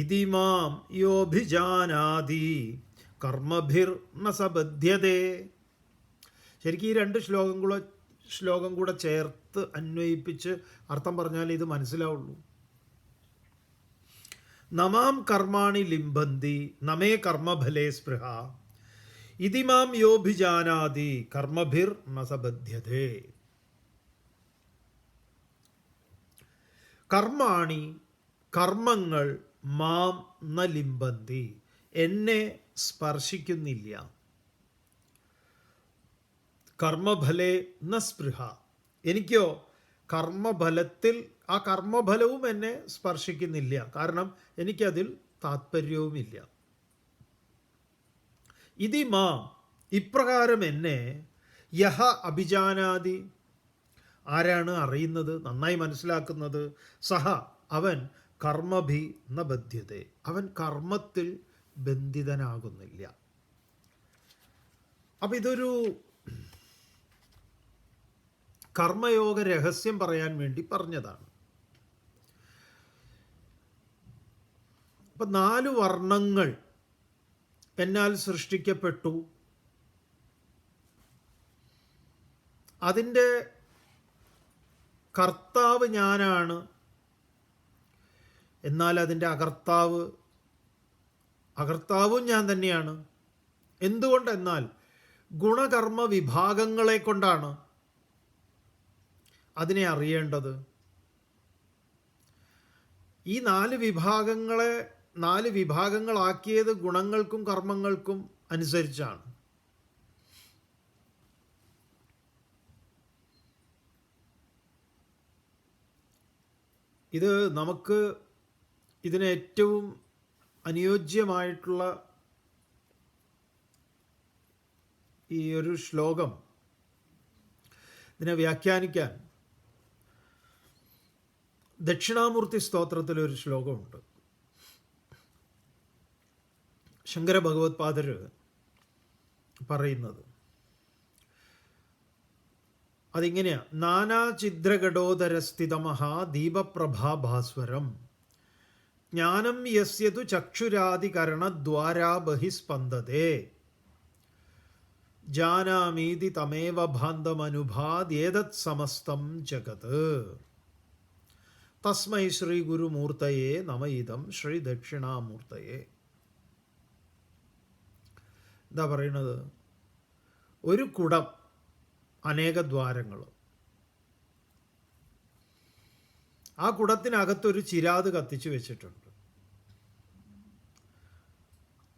ഇതി മാം യോഭിജാനാതി കർമ്മഭിർ ന സബധ്യതേ. ശരിക്കും ഈ രണ്ട് ശ്ലോകം കൂടെ ചേർത്ത് അന്വയിപ്പിച്ച് അർത്ഥം പറഞ്ഞാൽ ഇത് മനസ്സിലാവുള്ളൂ. നമാം കർമാണി ലിംബന്തി നമേ കർമ്മഫലേ സ്പൃഹ ഇതി മാം യോഭിജാനാതി കർമ്മഭിർ ന സബധ്യതേ. കർമാണി, കർമ്മങ്ങൾ, മാം ന ലിംബന്തി, എന്നെ സ്പർശിക്കുന്നില്ല. കർമ്മഫലേ ന സ്പൃഹ, എനിക്കോ കർമ്മഫലത്തിൽ ആ കർമ്മഫലവും എന്നെ സ്പർശിക്കുന്നില്ല, കാരണം എനിക്കതിൽ താത്പര്യവുമില്ല. ഇതി മാം, ഇപ്രകാരം എന്നെ യഹ അഭിജാനാതി, ആരാണ് അറിയുന്നത്, നന്നായി മനസ്സിലാക്കുന്നത്, സഹ അവൻ കർമ്മഭി ന ബധ്യതേ, അവൻ കർമ്മത്തിൽ ബന്ധിതനാകുന്നില്ല. അപ്പം ഇതൊരു കർമ്മയോഗ രഹസ്യം പറയാൻ വേണ്ടി പറഞ്ഞതാണ്. അപ്പം 4 വർണ്ണങ്ങൾ എന്നാൽ സൃഷ്ടിക്കപ്പെട്ടു. അതിൻ്റെ കർത്താവ് ഞാനാണ്, എന്നാൽ അതിൻ്റെ അകർത്താവും ഞാൻ തന്നെയാണ്. എന്തുകൊണ്ടെന്നാൽ ഗുണകർമ്മ വിഭാഗങ്ങളെ കൊണ്ടാണ് അതിനെ അറിയേണ്ടത്. ഈ 4 വിഭാഗങ്ങളാക്കിയത് ഗുണങ്ങൾക്കും കർമ്മങ്ങൾക്കും അനുസരിച്ചാണ്. ഇത് നമുക്ക് ഇതിന് ഏറ്റവും അനുയോജ്യമായിട്ടുള്ള ഈ ഒരു ശ്ലോകം ഇതിനെ വ്യാഖ്യാനിക്കാൻ ദക്ഷിണാമൂർത്തി സ്തോത്രത്തിലൊരു ശ്ലോകമുണ്ട്. ശങ്കര ഭഗവത്പാദർ പറയുന്നത് അതിങ്ങനെയാ: നാനാചിദ്രഘടോദരസ്ഥിതമഹാ ദീപപ്രഭാഭാസ്വരം ജ്ഞാനം യസ്യതു ചക്ഷുരാദികരണദ്വാരാ ബഹിസ്പന്ദതേ ജാനാമീതി തമേവ ഭാന്തമനുഭാദ്യേതത് സമസ്തം ജഗത് തസ്മൈ ശ്രീ ഗുരുമൂർത്തയേ നമ ഇദം ശ്രീ ദക്ഷിണാമൂർത്തയേ. എന്താ പറയുന്നത്? ഒരു കുടം അനേക ദ്വാരങ്ങൾ. ആ കുടത്തിനകത്തൊരു ചിരാത് കത്തിച്ചു വെച്ചിട്ടുണ്ട്.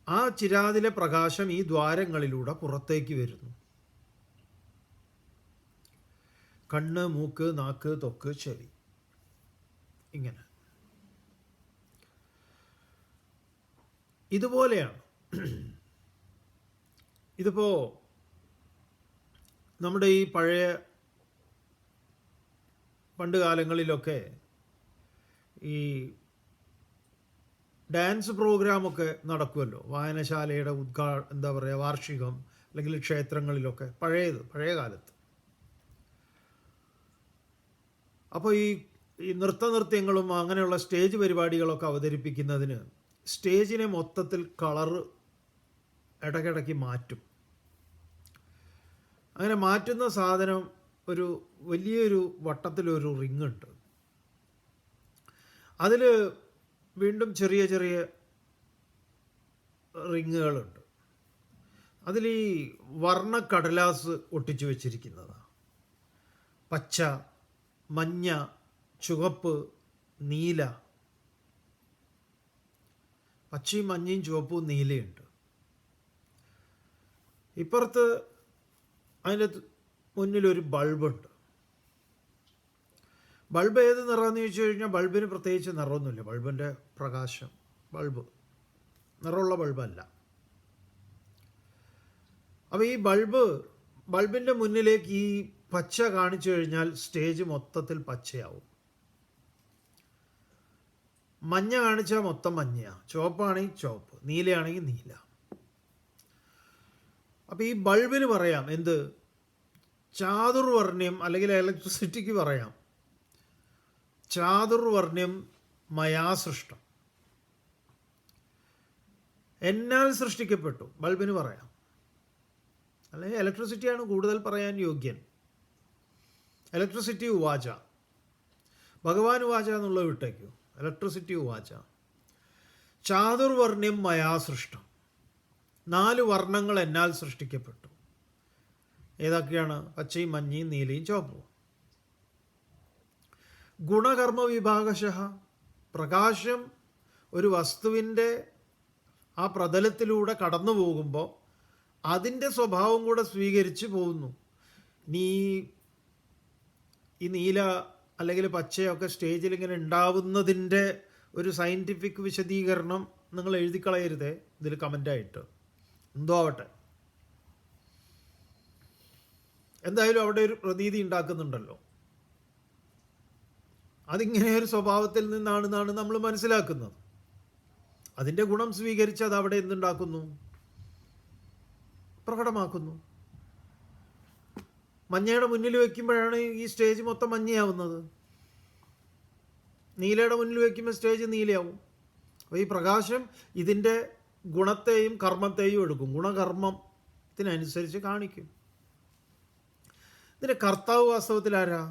ആ ചിരാതിലെ പ്രകാശം ഈ ദ്വാരങ്ങളിലൂടെ പുറത്തേക്ക് വരുന്നു. കണ്ണ്, മൂക്ക്, നാക്ക്, ത്വക്ക്, ചെവി, ഇങ്ങനെ. ഇതുപോലെയാണ്. ഇതിപ്പോ നമ്മുടെ ഈ പണ്ട് കാലങ്ങളിലൊക്കെ ഈ ഡാൻസ് പ്രോഗ്രാമൊക്കെ നടക്കുമല്ലോ, വായനശാലയുടെ എന്താ പറയുക, വാർഷികം, അല്ലെങ്കിൽ ക്ഷേത്രങ്ങളിലൊക്കെ, പഴയ കാലത്ത്. അപ്പോൾ ഈ നൃത്യങ്ങളും അങ്ങനെയുള്ള സ്റ്റേജ് പരിപാടികളൊക്കെ അവതരിപ്പിക്കുന്നതിന് സ്റ്റേജിനെ മൊത്തത്തിൽ കളറ് ഇടയ്ക്കിടയ്ക്ക് മാറ്റും. അങ്ങനെ മാറ്റുന്ന സാധനം ഒരു വലിയൊരു വട്ടത്തിലൊരു റിങ് ഉണ്ട്. അതിൽ വീണ്ടും ചെറിയ ചെറിയ റിങ്ങുകളുണ്ട്. അതിൽ ഈ വർണ്ണക്കടലാസ് ഒട്ടിച്ചു വെച്ചിരിക്കുന്നതാണ്. പച്ച, മഞ്ഞ, ചുവപ്പ്, നീല. പച്ചയും മഞ്ഞയും ചുവപ്പും നീലയുണ്ട്. ഇപ്പുറത്ത് അതിൻ്റെ മുന്നിലൊരു ബൾബുണ്ട്. ബൾബ് ഏത് നിറമെന്ന് ചോദിച്ചു കഴിഞ്ഞാൽ ബൾബിന് പ്രത്യേകിച്ച് നിറമൊന്നുമില്ല. ബൾബിൻ്റെ പ്രകാശം, നിറമുള്ള ബൾബല്ല. അപ്പോൾ ഈ ബൾബിൻ്റെ മുന്നിലേക്ക് ഈ പച്ച കാണിച്ചു കഴിഞ്ഞാൽ സ്റ്റേജ് മൊത്തത്തിൽ പച്ചയാവും. മഞ്ഞ കാണിച്ചാൽ മൊത്തം മഞ്ഞയാണ്, ചുവപ്പാണെങ്കിൽ ചുവപ്പ്, നീലയാണെങ്കിൽ നീല. അപ്പോൾ ഈ ബൾബിന് പറയാം എന്ത്, ചാതുർവർണ്ണ്യം, അല്ലെങ്കിൽ ഇലക്ട്രിസിറ്റിക്ക് പറയാം ചാതുർവർണ്ണ്യം മയാ സൃഷ്ടം, എന്നാൽ സൃഷ്ടിക്കപ്പെട്ടു, ബൾബിന് പറയാം. അല്ലെങ്കിൽ ഇലക്ട്രിസിറ്റിയാണ് കൂടുതൽ പറയാൻ യോഗ്യൻ. ഇലക്ട്രിസിറ്റി ഉവാച, ഭഗവാൻ ഉവാച എന്നുള്ളത് വിട്ടേക്കൂ. ഇലക്ട്രിസിറ്റി ഉവാച ചാതുർവർണ്ണ്യം മയാ സൃഷ്ടം, 4 വർണ്ണങ്ങൾ എന്നാൽ സൃഷ്ടിക്കപ്പെട്ടു. ഏതൊക്കെയാണ്? പച്ചയും മഞ്ഞയും നീലയും ചുവപ്പും. ഗുണകർമ്മ വിഭാഗശഃ, പ്രകാശം ഒരു വസ്തുവിൻ്റെ ആ പ്രതലത്തിലൂടെ കടന്നു പോകുമ്പോൾ അതിൻ്റെ സ്വഭാവം കൂടെ സ്വീകരിച്ച് പോകുന്നു. ഈ നീല അല്ലെങ്കിൽ പച്ചയൊക്കെ സ്റ്റേജിൽ ഇങ്ങനെ ഉണ്ടാവുന്നതിൻ്റെ ഒരു സയൻറ്റിഫിക് വിശദീകരണം നിങ്ങൾ എഴുതിക്കളയരുതേ ഇതിൽ കമൻ്റായിട്ട്. എന്തോ ആവട്ടെ, എന്തായാലും അവിടെ ഒരു പ്രതീതി ഉണ്ടാക്കുന്നുണ്ടല്ലോ. അതിങ്ങനെ ഒരു സ്വഭാവത്തിൽ നിന്നാണെന്നാണ് നമ്മൾ മനസ്സിലാക്കുന്നത്. അതിൻ്റെ ഗുണം സ്വീകരിച്ച് അത് അവിടെ എന്തുണ്ടാക്കുന്നു? പ്രകടമാക്കുന്നു. മഞ്ഞയുടെ മുന്നിൽ വയ്ക്കുമ്പോഴാണ് ഈ സ്റ്റേജ് മൊത്തം മഞ്ഞയാവുന്നത്. നീലയുടെ മുന്നിൽ വയ്ക്കുമ്പോൾ സ്റ്റേജ് നീലയാവും. അപ്പോൾ ഈ പ്രകാശം ഇതിൻ്റെ ഗുണത്തെയും കർമ്മത്തെയും എടുക്കും, ഗുണകർമ്മത്തിനനുസരിച്ച് കാണിക്കും. ഇതിൻ്റെ കർത്താവ് വാസ്തവത്തിൽ ആരാ?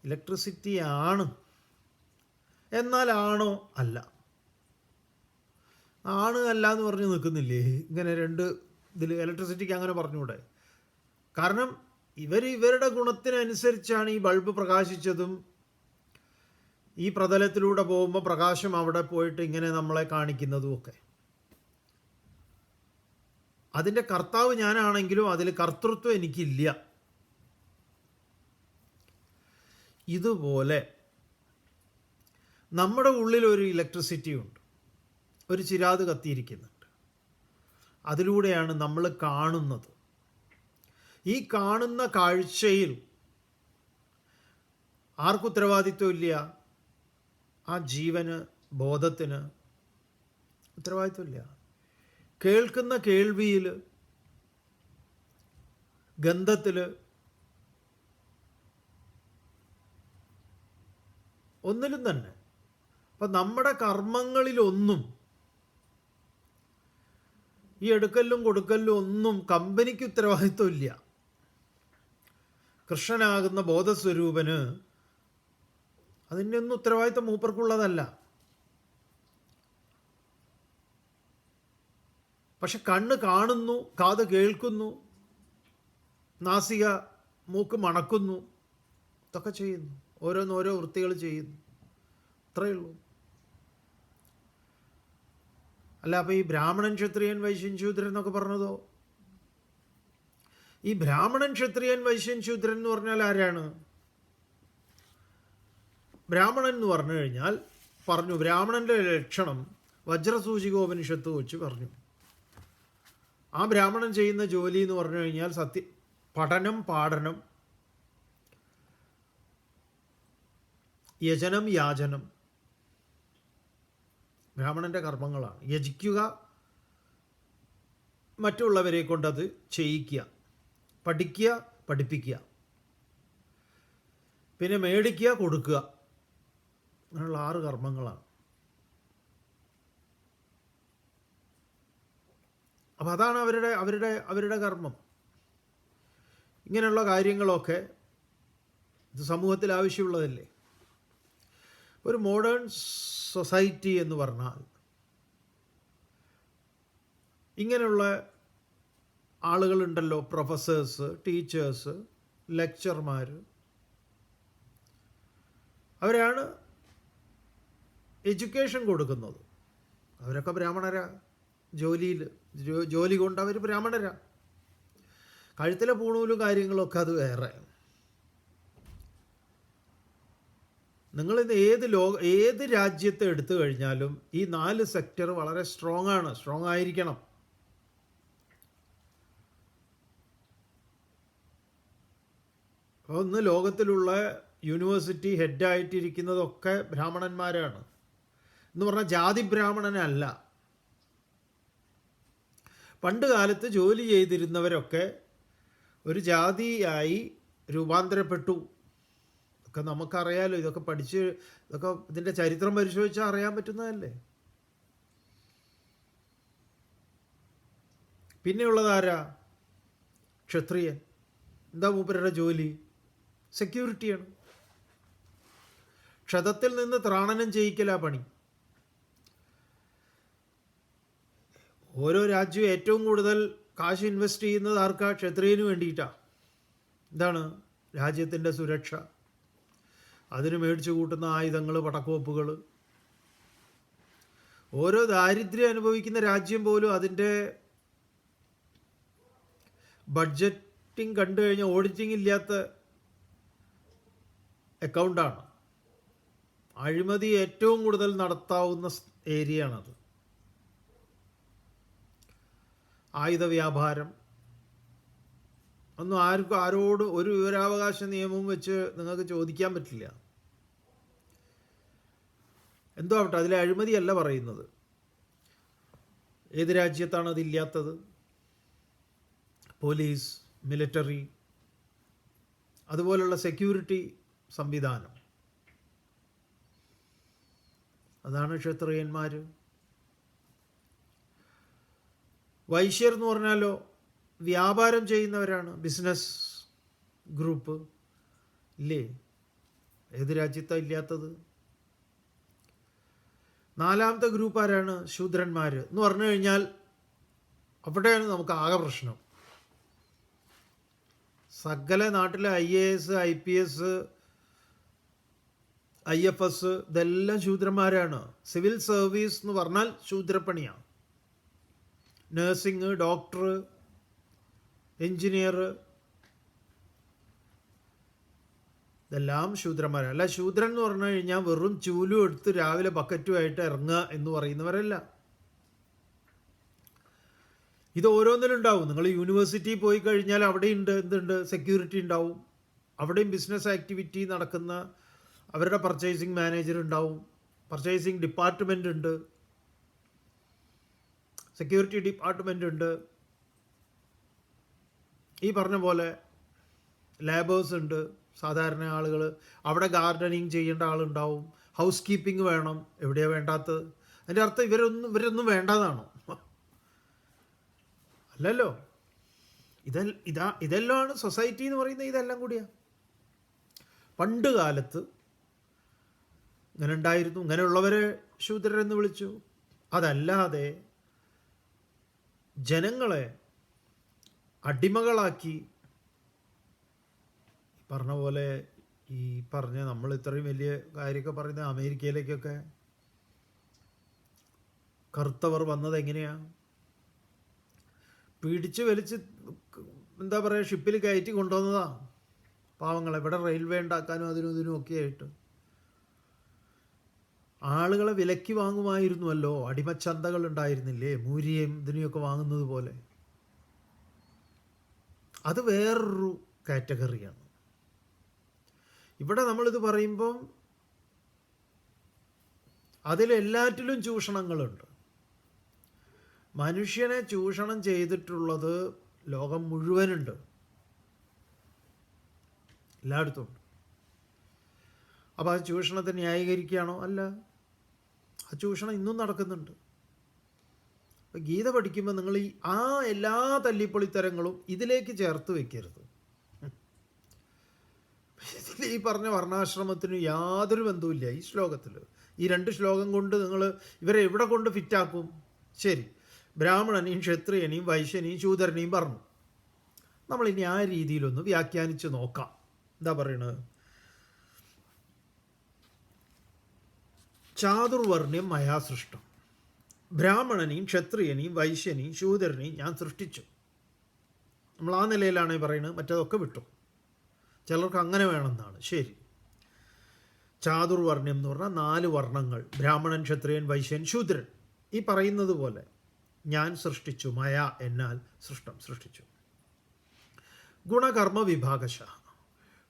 ഇലക്ട്രിസിറ്റി ആണ്. എന്നാൽ ആണോ? അല്ല. ആണ് അല്ല എന്ന് പറഞ്ഞ് നിൽക്കുന്നില്ലേ? ഇങ്ങനെ ഇതിൽ ഇലക്ട്രിസിറ്റിക്ക് അങ്ങനെ പറഞ്ഞുകൂടെ? കാരണം ഇവരുടെ ഗുണത്തിനനുസരിച്ചാണ് ഈ ബൾബ് പ്രകാശിച്ചതും ഈ പ്രതലത്തിലൂടെ പോകുമ്പോൾ പ്രകാശം അവിടെ പോയിട്ട് ഇങ്ങനെ നമ്മളെ കാണിക്കുന്നതും ഒക്കെ. അതിൻ്റെ കർത്താവ് ഞാനാണെങ്കിലും അതിൽ കർത്തൃത്വം എനിക്കില്ല. ഇതുപോലെ നമ്മുടെ ഉള്ളിൽ ഒരു ഇലക്ട്രിസിറ്റി ഉണ്ട്, ഒരു ചിരാത് കത്തിയിരിക്കുന്നുണ്ട്. അതിലൂടെയാണ് നമ്മൾ കാണുന്നത്. ഈ കാണുന്ന കാഴ്ചയിൽ ആർക്കും ഉത്തരവാദിത്വം ഇല്ല. ആ ജീവന്, ബോധത്തിന് ഉത്തരവാദിത്വമില്ല. കേൾക്കുന്ന കേൾവിയിൽ, ഗന്ധത്തിൽ, ഒന്നിലും തന്നെ. അപ്പം നമ്മുടെ കർമ്മങ്ങളിലൊന്നും, ഈ എടുക്കലും കൊടുക്കലും ഒന്നും കമ്പനിക്ക് ഉത്തരവാദിത്വമില്ല. കൃഷ്ണനാകുന്ന ബോധസ്വരൂപന് അതിൻ്റെ ഒന്നും ഉത്തരവാദിത്വം മൂപ്പർക്കുള്ളതല്ല. പക്ഷെ കണ്ണ് കാണുന്നു, കാത് കേൾക്കുന്നു, നാസിക മൂക്ക് മണക്കുന്നു, ഇതൊക്കെ ചെയ്യുന്നു, ഓരോന്നോരോ വൃത്തികൾ ചെയ്യുന്നു, അത്രയേ ഉള്ളൂ. അല്ല, അപ്പോൾ ഈ ബ്രാഹ്മണൻ, ക്ഷത്രിയൻ, വൈശ്യൻ, ശൂദ്രൻ എന്നൊക്കെ പറഞ്ഞതോ? ഈ ബ്രാഹ്മണൻ, ക്ഷത്രിയൻ, വൈശ്യൻ, ശൂദ്രൻ എന്ന് പറഞ്ഞാൽ ആരാണ്? ബ്രാഹ്മണൻ എന്ന് പറഞ്ഞു കഴിഞ്ഞാൽ പറഞ്ഞു, ബ്രാഹ്മണൻ്റെ ലക്ഷണം വജ്രസൂചികോപനിഷത്ത് വെച്ച് പറഞ്ഞു. ആ ബ്രാഹ്മണൻ ചെയ്യുന്ന ജോലി എന്ന് പറഞ്ഞു കഴിഞ്ഞാൽ പഠനം, പാഠനം, യജനം, യാചനം, ബ്രാഹ്മണൻ്റെ കർമ്മങ്ങളാണ്. യജിക്കുക, മറ്റുള്ളവരെ കൊണ്ടത് ചെയ്യിക്കുക, പഠിക്കുക, പഠിപ്പിക്കുക, പിന്നെ മേടിക്കുക, കൊടുക്കുക, അങ്ങനെയുള്ള 6 കർമ്മങ്ങളാണ്. അപ്പം അതാണ് അവരുടെ കർമ്മം. ഇങ്ങനെയുള്ള കാര്യങ്ങളൊക്കെ ഇത് സമൂഹത്തിൽ ആവശ്യമുള്ളതല്ലേ? ഒരു മോഡേൺ സൊസൈറ്റി എന്ന് പറഞ്ഞാൽ ഇങ്ങനെയുള്ള ആളുകളുണ്ടല്ലോ, പ്രൊഫസേഴ്സ്, ടീച്ചേഴ്സ്, ലെക്ചർമാർ, അവരാണ് എഡ്യൂക്കേഷൻ കൊടുക്കുന്നത്. അവരൊക്കെ ബ്രാഹ്മണരാ. ജോലി കൊണ്ട് അവർ ബ്രാഹ്മണരാ. കഴുത്തിലെ പൂണൂലും കാര്യങ്ങളൊക്കെ അത് വേറെ. നിങ്ങളിന്ന് ഏത് രാജ്യത്തെ എടുത്തു കഴിഞ്ഞാലും ഈ 4 സെക്ടർ വളരെ സ്ട്രോങ് ആയിരിക്കണം. ഒന്ന്, ലോകത്തിലുള്ള യൂണിവേഴ്സിറ്റി ഹെഡായിട്ടിരിക്കുന്നതൊക്കെ ബ്രാഹ്മണന്മാരാണ് എന്ന് പറഞ്ഞാൽ ജാതി ബ്രാഹ്മണനല്ല. പണ്ട് കാലത്ത് ജോലി ചെയ്തിരുന്നവരൊക്കെ ഒരു ജാതിയായി രൂപാന്തരപ്പെട്ടു. ഇതൊക്കെ നമുക്കറിയാലോ, ഇതൊക്കെ ഇതിൻ്റെ ചരിത്രം പരിശോധിച്ചാൽ അറിയാൻ പറ്റുന്നതല്ലേ. പിന്നെയുള്ളതാരാ? ക്ഷത്രിയൻ. എന്താ മൂപ്പരുടെ ജോലി? സെക്യൂരിറ്റിയാണ്. ക്ഷതത്തിൽ നിന്ന് ത്രാണനം ചെയ്യിക്കലാ പണി. ഓരോ രാജ്യവും ഏറ്റവും കൂടുതൽ കാശ് ഇൻവെസ്റ്റ് ചെയ്യുന്നത് ആർക്കാ? ക്ഷത്രിയന് വേണ്ടിയിട്ടാണ്. എന്താണ്? രാജ്യത്തിൻ്റെ സുരക്ഷ, അതിന് മേടിച്ചു കൂട്ടുന്ന ആയുധങ്ങൾ, പടക്കോപ്പുകൾ. ഓരോ ദാരിദ്ര്യം അനുഭവിക്കുന്ന രാജ്യം പോലും അതിൻ്റെ ബഡ്ജറ്റിംഗ് കണ്ടു കഴിഞ്ഞാൽ ഓഡിറ്റിംഗ് ഇല്ലാത്ത അക്കൗണ്ടാണ്. അഴിമതി ഏറ്റവും കൂടുതൽ നടത്താവുന്ന ഏരിയയാണത്. ആയുധ വ്യാപാരം ഒന്നും ആരോട് ഒരു വിവരാവകാശ നിയമവും വെച്ച് നിങ്ങൾക്ക് ചോദിക്കാൻ പറ്റില്ല. എന്തോ ആവട്ടെ, അതിലെ അഴിമതിയല്ല പറയുന്നത്. ഏത് രാജ്യത്താണ് അതില്ലാത്തത്? പോലീസ്, മിലിറ്ററി, അതുപോലുള്ള സെക്യൂരിറ്റി സംവിധാനം. അതാണ് ക്ഷത്രിയന്മാർ. വൈശ്യർ എന്ന് പറഞ്ഞാലോ വ്യാപാരം ചെയ്യുന്നവരാണ്, ബിസിനസ് ഗ്രൂപ്പ് ഇല്ലേ? ഏത് രാജ്യത്താണ് ഇല്ലാത്തത്? 4ാമത്തെ ഗ്രൂപ്പ് ആരാണ്? ശൂദ്രന്മാർ എന്ന് പറഞ്ഞു കഴിഞ്ഞാൽ അവിടെയാണ് നമുക്ക് ആകെ പ്രശ്നം. സകല നാട്ടിലെ IAS, IPS, IFS ഇതെല്ലാം ശൂദ്രന്മാരാണ്. സിവിൽ സർവീസ് എന്ന് പറഞ്ഞാൽ ശൂദ്രപ്പണിയാണ്. നഴ്സിംഗ്, ഡോക്ടർ, എൻജിനീയർ, ഇതെല്ലാം ശൂദ്രന്മാരാണ്. അല്ല, ശൂദ്രൻ എന്ന് പറഞ്ഞു കഴിഞ്ഞാൽ വെറും ചൂലും എടുത്ത് രാവിലെ ബക്കറ്റുമായിട്ട് ഇറങ്ങുക എന്ന് പറയുന്നവരല്ല. ഇത് ഓരോന്നിലുണ്ടാവും. നിങ്ങൾ യൂണിവേഴ്സിറ്റി പോയി കഴിഞ്ഞാൽ അവിടെയുണ്ട് എന്തുണ്ട്? സെക്യൂരിറ്റി ഉണ്ടാവും. അവിടെയും ബിസിനസ് ആക്ടിവിറ്റി നടക്കുന്ന അവരുടെ പർച്ചേസിങ് മാനേജർ ഉണ്ടാവും, പർച്ചേസിങ് ഡിപ്പാർട്ട്മെൻ്റ് ഉണ്ട്, സെക്യൂരിറ്റി ഡിപ്പാർട്ട്മെൻ്റ് ഉണ്ട്. ഈ പറഞ്ഞ പോലെ ലേബേഴ്സ് ഉണ്ട്, സാധാരണ ആളുകൾ. അവിടെ ഗാർഡനിങ് ചെയ്യേണ്ട ആളുണ്ടാവും, ഹൗസ് കീപ്പിംഗ് വേണം. എവിടെയാണ് വേണ്ടാത്തത്? അതിൻ്റെ അർത്ഥം ഇവരൊന്നും വേണ്ടതാണോ? അല്ലല്ലോ. ഇതെല്ലാമാണ് സൊസൈറ്റി എന്ന് പറയുന്നത്. ഇതെല്ലാം കൂടിയാണ്. പണ്ട് കാലത്ത് ഇങ്ങനെ ഉണ്ടായിരുന്നു. ഇങ്ങനെയുള്ളവരെ ശൂദ്രരെന്ന് വിളിച്ചു. അതല്ലാതെ ജനങ്ങളെ അടിമകളാക്കി പറഞ്ഞ പോലെ ഈ നമ്മൾ ഇത്രയും വലിയ കാര്യമൊക്കെ പറയുന്ന അമേരിക്കയിലേക്കൊക്കെ കറുത്തവർ വന്നത് എങ്ങനെയാണ്? പിടിച്ച് വലിച്ച് എന്താ പറയുക, ഷിപ്പിൽ കയറ്റി കൊണ്ടുവന്നതാ പാവങ്ങളെ. ഇവിടെ റെയിൽവേ ഉണ്ടാക്കാനും അതിനും ഇതിനും ഒക്കെ ആയിട്ട് ആളുകളെ വിലയ്ക്ക് വാങ്ങുമായിരുന്നുവല്ലോ. അടിമച്ചന്തകൾ ഉണ്ടായിരുന്നില്ലേ, മൂരിയും ഇതിനെയൊക്കെ വാങ്ങുന്നത് പോലെ. അത് വേറൊരു കാറ്റഗറിയാണ്. ഇവിടെ നമ്മളിത് പറയുമ്പം അതിലെല്ലാറ്റിലും ചൂഷണങ്ങളുണ്ട്. മനുഷ്യനെ ചൂഷണം ചെയ്തിട്ടുള്ളത് ലോകം മുഴുവനുണ്ട്, എല്ലായിടത്തും ഉണ്ട്. അപ്പോൾ ആ ചൂഷണത്തെ ന്യായീകരിക്കുകയാണോ? അല്ല, ആ ചൂഷണം ഇന്നും നടക്കുന്നുണ്ട്. അപ്പം ഗീത പഠിക്കുമ്പോൾ നിങ്ങൾ ആ എല്ലാ തല്ലിപ്പൊളിത്തരങ്ങളും ഇതിലേക്ക് ചേർത്ത് വെക്കരുത്. ഇതിൽ ഈ പറഞ്ഞ വർണ്ണാശ്രമത്തിന് യാതൊരു ബന്ധവുമില്ല ഈ ശ്ലോകത്തിൽ. ഈ 2 ശ്ലോകം കൊണ്ട് നിങ്ങൾ ഇവരെ എവിടെ കൊണ്ട് ഫിറ്റാക്കും? ശരി, ബ്രാഹ്മണനെയും ക്ഷത്രിയനെയും വൈശ്യനെയും ശൂദ്രനെയും പറഞ്ഞു. നമ്മളിനി ആ രീതിയിലൊന്ന് വ്യാഖ്യാനിച്ച് നോക്കാം. എന്താ പറയണത്? ചാതുർവർണ്ണ്യം മയാ സൃഷ്ടം. ബ്രാഹ്മണനെയും ക്ഷത്രിയനെയും വൈശ്യനെയും ശൂദ്രനെയും ഞാൻ സൃഷ്ടിച്ചു. നമ്മൾ ആ നിലയിലാണ് പറയുന്നത്. മറ്റതൊക്കെ വിട്ടു. ചിലർക്ക് അങ്ങനെ വേണമെന്നാണ്. ശരി, ചാതുർവർണ്ണ്യം എന്ന് പറഞ്ഞാൽ 4 വർണ്ണങ്ങൾ: ബ്രാഹ്മണൻ, ക്ഷത്രിയൻ, വൈശ്യൻ, ശൂദ്രൻ. ഈ പറയുന്നത് പോലെ ഞാൻ സൃഷ്ടിച്ചു. മയ എന്നാൽ സൃഷ്ടിച്ചു. ഗുണകർമ്മ വിഭാഗശ.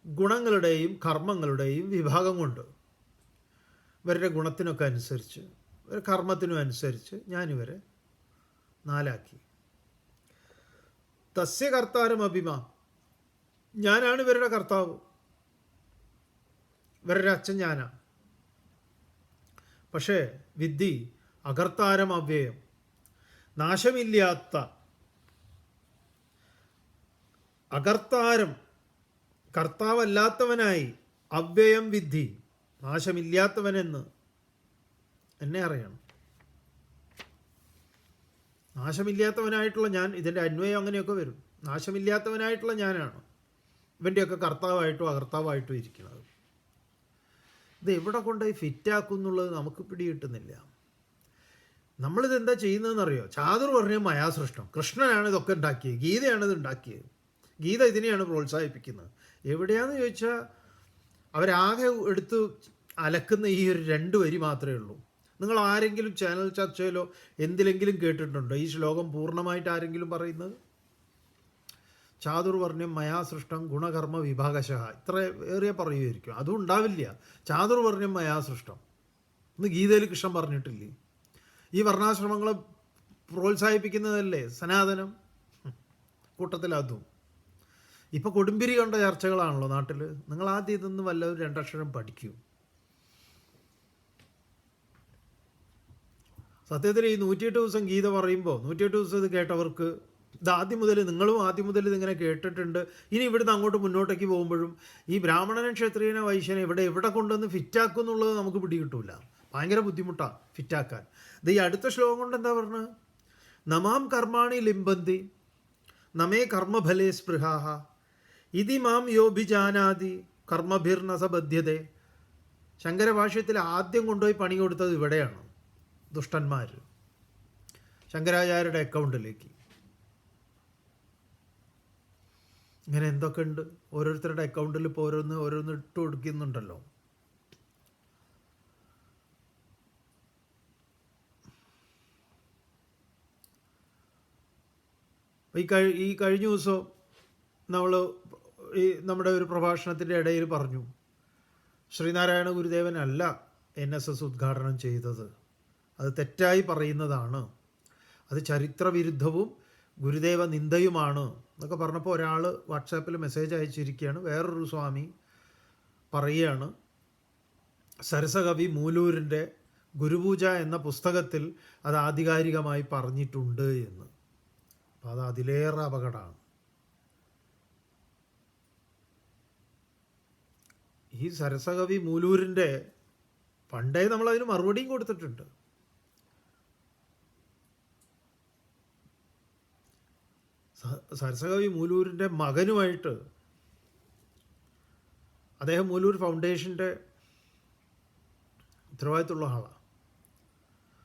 ഗുണങ്ങളുടെയും കർമ്മങ്ങളുടെയും വിഭാഗം കൊണ്ട് ഇവരുടെ ഗുണത്തിനൊക്കെ അനുസരിച്ച് കർമ്മത്തിനും അനുസരിച്ച് ഞാനിവരെ 4ആക്കി. തസ്യ കർത്താരം അഭിമാ. ഞാനാണ് ഇവരുടെ കർത്താവ്, ഇവരുടെ അച്ഛൻ ഞാനാണ്. പക്ഷേ വിദ്ധി അകർത്താരം അവ്യയം. നാശമില്ലാത്ത അകർത്താരം, കർത്താവല്ലാത്തവനായി, അവ്യയം വിദ്ധി, നാശമില്ലാത്തവനെന്ന് എന്നെ അറിയണം. നാശമില്ലാത്തവനായിട്ടുള്ള ഞാൻ, ഇതിൻ്റെ അന്വയം അങ്ങനെയൊക്കെ വരും. നാശമില്ലാത്തവനായിട്ടുള്ള ഞാനാണ് ഇവൻ്റെയൊക്കെ കർത്താവായിട്ടും അകർത്താവായിട്ടും ഇരിക്കുന്നത്. ഇത് എവിടെ കൊണ്ടുപോയി ഫിറ്റാക്കും എന്നുള്ളത് നമുക്ക് പിടികിട്ടുന്നില്ല. നമ്മളിതെന്താ ചെയ്യുന്നതെന്നറിയോ? ചാതുർവർണ്ണ്യം മയാ സൃഷ്ടം. കൃഷ്ണനാണ് ഇതൊക്കെ ഉണ്ടാക്കിയത്, ഗീതയാണ് ഇത് ഉണ്ടാക്കിയത്. ഗീത ഇതിനെയാണ് പ്രോത്സാഹിപ്പിക്കുന്നത്. എവിടെയാണെന്ന് ചോദിച്ചാൽ അവരാകെ എടുത്ത് അലക്കുന്ന ഈ ഒരു 2 വരി മാത്രമേ ഉള്ളൂ. നിങ്ങൾ ആരെങ്കിലും ചാനൽ ചർച്ചയിലോ എന്തിലെങ്കിലും കേട്ടിട്ടുണ്ടോ ഈ ശ്ലോകം പൂർണ്ണമായിട്ട് ആരെങ്കിലും പറയുന്നത്? ചാതുർവർണ്ണ്യം മയാ സൃഷ്ടം ഗുണകർമ്മ വിഭാഗശഃ. ഇത്ര ഏറിയ പറയുമായിരിക്കും, അതും ഉണ്ടാവില്ല. ചാതുർവർണ്ണ്യം മയാ സൃഷ്ടം എന്ന് ഗീതയിൽ കൃഷ്ണൻ പറഞ്ഞിട്ടില്ലേ? ഈ വർണ്ണാശ്രമങ്ങളെ പ്രോത്സാഹിപ്പിക്കുന്നതല്ലേ സനാതനം? കൂട്ടത്തിൽ അതും. ഇപ്പോൾ കൊടുമ്പിരി കണ്ട ചർച്ചകളാണല്ലോ നാട്ടിൽ. നിങ്ങൾ ആദ്യം ഇതൊന്നും വല്ലതും 2 അക്ഷരം പഠിക്കൂ. സത്യത്തിൽ ഈ 108 ദിവസം ഗീത പറയുമ്പോൾ 108 ദിവസം ഇത് കേട്ടവർക്ക് ഇത് നിങ്ങളും ആദ്യം മുതൽ ഇതിങ്ങനെ കേട്ടിട്ടുണ്ട്. ഇനി ഇവിടുന്ന് അങ്ങോട്ട് മുന്നോട്ടേക്ക് പോകുമ്പോഴും ഈ ബ്രാഹ്മണനും ക്ഷത്രിയനെ വൈശ്യനെ എവിടെ കൊണ്ടുവന്ന് ഫിറ്റാക്കും എന്നുള്ളത് നമുക്ക് പിടികിട്ടൂല. ഭയങ്കര ബുദ്ധിമുട്ടാണ് ഫിറ്റാക്കാൻ. ഇത് ഈ അടുത്ത ശ്ലോകം കൊണ്ട് എന്താ പറഞ്ഞത്? നമാം കർമാണി ലിംബന്തി നമേ കർമ്മഫലേ സ്പൃഹാഹ ഇതി മാം യോഭിജാനാതി കർമ്മഭിർനസ ബധ്യതേ. ശങ്കരഭാഷ്യത്തിൽ ആദ്യം കൊണ്ടുപോയി പണി കൊടുത്തത് ഇവിടെയാണ്. ദുഷ്ടന്മാർ ശങ്കരാചാര്യരുടെ അക്കൗണ്ടിലേക്ക്. ഇങ്ങനെ എന്തൊക്കെ ഉണ്ട് ഓരോരുത്തരുടെ അക്കൗണ്ടിൽ ഇപ്പോൾ ഓരോന്ന് ഇട്ട് കൊടുക്കുന്നുണ്ടല്ലോ. ഈ കഴിഞ്ഞ ദിവസം നമ്മൾ നമ്മുടെ ഒരു പ്രഭാഷണത്തിൻ്റെ ഇടയിൽ പറഞ്ഞു, ശ്രീനാരായണ ഗുരുദേവനല്ല NSS ഉദ്ഘാടനം ചെയ്തത്, അത് തെറ്റായി പറയുന്നതാണ്, അത് ചരിത്രവിരുദ്ധവും ഗുരുദേവ നിന്ദയുമാണ് എന്നൊക്കെ പറഞ്ഞപ്പോൾ ഒരാൾ വാട്സാപ്പിൽ മെസ്സേജ് അയച്ചിരിക്കുകയാണ്. വേറൊരു സ്വാമി പറയുകയാണ്, സരസകവി മൂലൂരിൻ്റെ ഗുരുപൂജ എന്ന പുസ്തകത്തിൽ അത് ആധികാരികമായി പറഞ്ഞിട്ടുണ്ട് എന്ന്. അപ്പോൾ അത് അതിലേറെ അപകടമാണ്. ഈ സരസകവി മൂലൂരിൻ്റെ പണ്ടേ നമ്മളതിന് മറുപടിയും കൊടുത്തിട്ടുണ്ട്. സരസകവി മൂലൂരിൻ്റെ മകനുമായിട്ട് അദ്ദേഹം മൂലൂർ ഫൗണ്ടേഷൻ്റെ ഉത്തരവാദിത്തമുള്ള ആളാണ്.